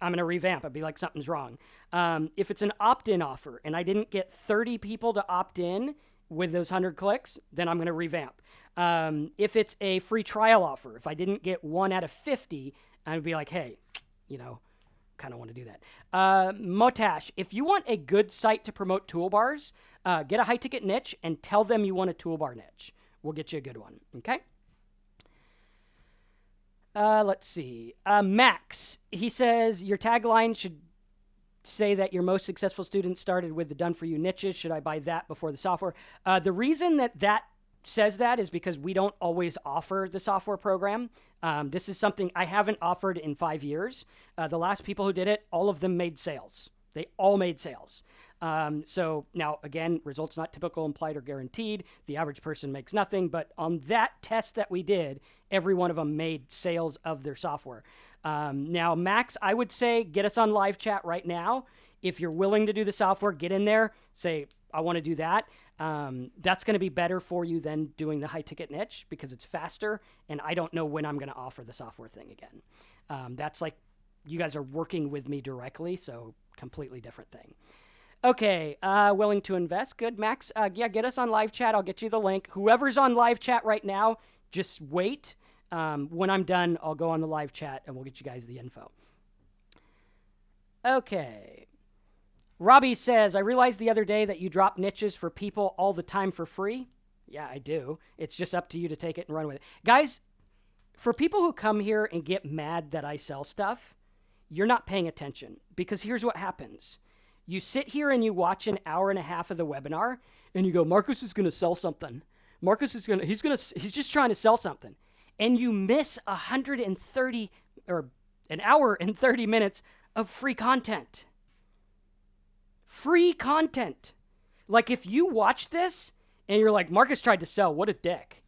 I'm going to revamp. I'd be like, something's wrong. If it's an opt-in offer and I didn't get 30 people to opt in with those 100 clicks, then I'm going to revamp. If it's a free trial offer, if I didn't get 1 out of 50, I would be like, hey, kind of want to do that. Motash, if you want a good site to promote toolbars, get a high ticket niche and tell them you want a toolbar niche. We'll get you a good one. Okay. Let's see. Max, he says, your tagline should say that your most successful students started with the done for you niches. Should I buy that before the software? The reason that says that is because we don't always offer the software program. This is something I haven't offered in 5 years. The last people who did it, all of them made sales. They all made sales. So now, again, results not typical, implied, or guaranteed. The average person makes nothing. But on that test that we did, every one of them made sales of their software. Now, Max, I would say get us on live chat right now. If you're willing to do the software, get in there. Say, I want to do that. That's going to be better for you than doing the high ticket niche because it's faster. And I don't know when I'm going to offer the software thing again. That's like you guys are working with me directly. So completely different thing. Okay, willing to invest. Good, Max. Yeah, get us on live chat. I'll get you the link. Whoever's on live chat right now, just wait. When I'm done, I'll go on the live chat and we'll get you guys the info. Okay. Robbie says, I realized the other day that you drop niches for people all the time for free. Yeah, I do. It's just up to you to take it and run with it. Guys, For people who come here and get mad that I sell stuff, you're not paying attention, because here's what happens. You sit here and you watch an hour and a half of the webinar and you go, Marcus is going to sell something. He's just trying to sell something. And you miss 130 or an hour and 30 minutes of free content. Free content. Like, if you watch this and you're like, Marcus tried to sell, what a dick.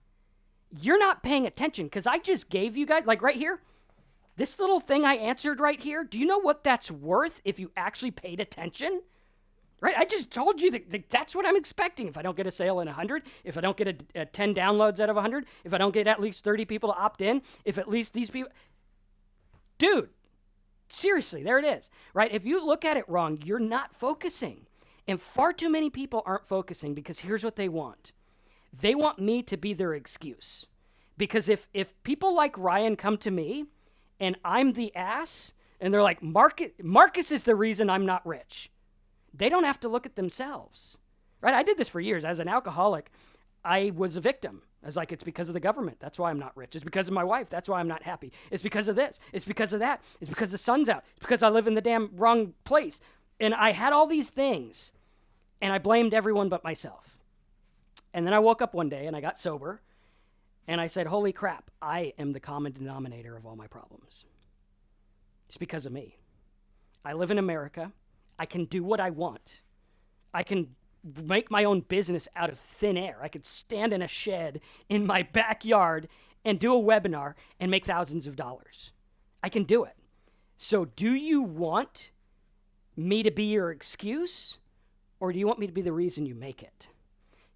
You're not paying attention, because I just gave you guys, like right here, this little thing I answered right here. Do you know what that's worth if you actually paid attention? Right? I just told you that that's what I'm expecting. If I don't get a sale in 100, if I don't get a 10 downloads out of 100, if I don't get at least 30 people to opt in, if at least these people... Dude, seriously, there it is. Right? If you look at it wrong, you're not focusing. And far too many people aren't focusing, because here's what they want. They want me to be their excuse. Because if people like Ryan come to me and I'm the ass and they're like, Marcus is the reason I'm not rich, they don't have to look at themselves. Right? I did this for years. As an alcoholic, I was a victim. I was like, it's because of the government. That's why I'm not rich. It's because of my wife. That's why I'm not happy. It's because of this. It's because of that. It's because the sun's out. It's because I live in the damn wrong place. And I had all these things, and I blamed everyone but myself. And then I woke up one day and I got sober, and I said, holy crap, I am the common denominator of all my problems. It's because of me. I live in America. I can do what I want. I can make my own business out of thin air. I could stand in a shed in my backyard and do a webinar and make thousands of dollars. I can do it. So do you want me to be your excuse, or do you want me to be the reason you make it?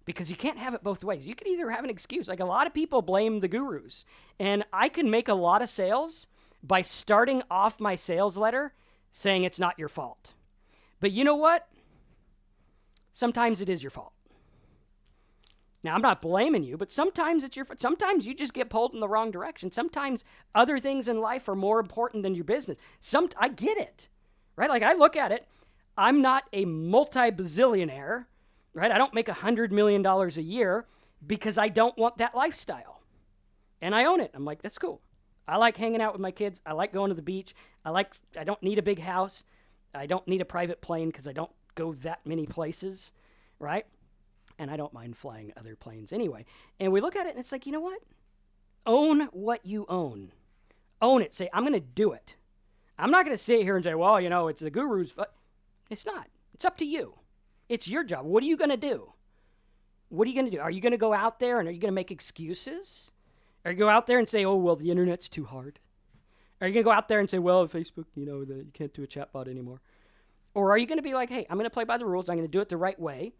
Because you can't have it both ways. You can either have an excuse. Like, a lot of people blame the gurus. And I can make a lot of sales by starting off my sales letter saying it's not your fault. But you know what? Sometimes it is your fault. Now, I'm not blaming you, but sometimes it's your fault. Sometimes you just get pulled in the wrong direction. Sometimes other things in life are more important than your business. I get it, right? Like, I look at it. I'm not a multi-bazillionaire, right? I don't make $100 million a year because I don't want that lifestyle. And I own it. I'm like, that's cool. I like hanging out with my kids. I like going to the beach. I don't need a big house. I don't need a private plane because I don't go that many places, right? And I don't mind flying other planes anyway. And we look at it and it's like, you know what? Own what you own. Own it. Say, I'm going to do it. I'm not going to sit here and say, well, it's the guru's. It's not. It's up to you. It's your job. What are you going to do? What are you going to do? Are you going to go out there and are you going to make excuses? Are you going to go out there and say, oh, well, the internet's too hard? Are you going to go out there and say, well, Facebook, you can't do a chatbot anymore? Or are you going to be like, hey, I'm going to play by the rules. I'm going to do it the right way.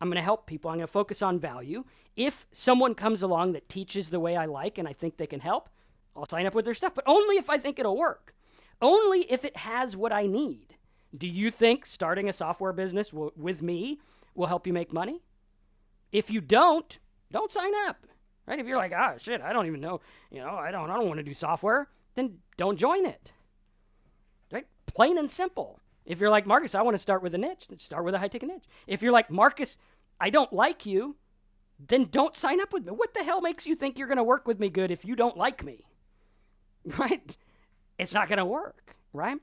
I'm going to help people. I'm going to focus on value. If someone comes along that teaches the way I like and I think they can help, I'll sign up with their stuff, but only if I think it'll work. Only if it has what I need. Do you think starting a software business with me will help you make money? If you don't sign up. Right? If you're like, shit, I don't even know, I don't want to do software, then don't join it. Right? Plain and simple. If you're like, Marcus, I want to start with a niche, then start with a high-ticket niche. If you're like, Marcus, I don't like you, then don't sign up with me. What the hell makes you think you're going to work with me good if you don't like me? Right? It's not going to work, right?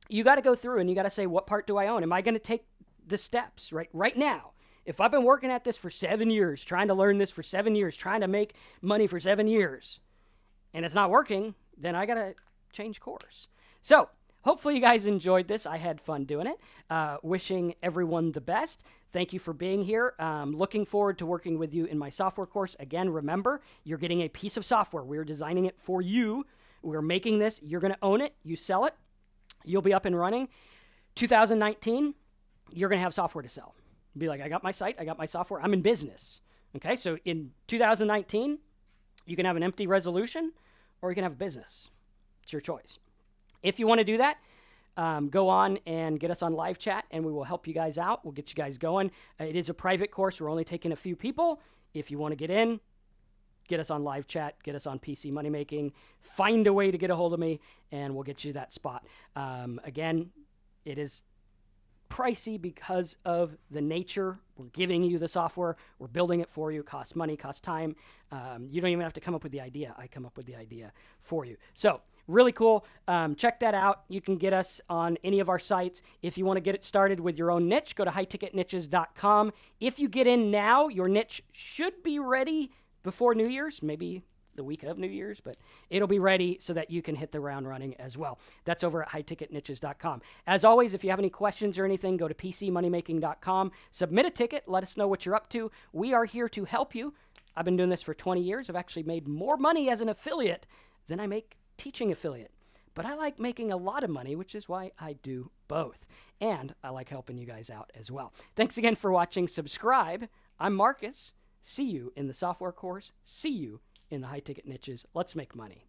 You got to go through and you got to say, what part do I own? Am I going to take the steps right now? If I've been working at this for 7 years, trying to learn this for 7 years, trying to make money for 7 years, and it's not working, then I got to change course. So hopefully you guys enjoyed this. I had fun doing it. Wishing everyone the best. Thank you for being here. Looking forward to working with you in my software course. Again, remember, you're getting a piece of software. We're designing it for you. We're making this. You're going to own it. You sell it. You'll be up and running. 2019, you're going to have software to sell. Be like, I got my site. I got my software. I'm in business. Okay, so in 2019, you can have an empty resolution or you can have a business. It's your choice. If you want to do that, go on and get us on live chat and we will help you guys out. We'll get you guys going. It is a private course. We're only taking a few people. If you want to get in, get us on live chat, get us on PC Money Making, find a way to get a hold of me and we'll get you that spot. Again, it is pricey because of the nature. We're giving you the software. We're building it for you. It costs money, costs time. You don't even have to come up with the idea. I come up with the idea for you. So really cool. Check that out. You can get us on any of our sites. If you want to get it started with your own niche, go to highticketniches.com. If you get in now, your niche should be ready before New Year's, maybe the week of New Year's, but it'll be ready so that you can hit the ground running as well. That's over at highticketniches.com. As always, if you have any questions or anything, go to pcmoneymaking.com. Submit a ticket. Let us know what you're up to. We are here to help you. I've been doing this for 20 years. I've actually made more money as an affiliate than I make teaching affiliate. But I like making a lot of money, which is why I do both. And I like helping you guys out as well. Thanks again for watching. Subscribe. I'm Marcus. See you in the software course. See you in the high ticket niches. Let's make money.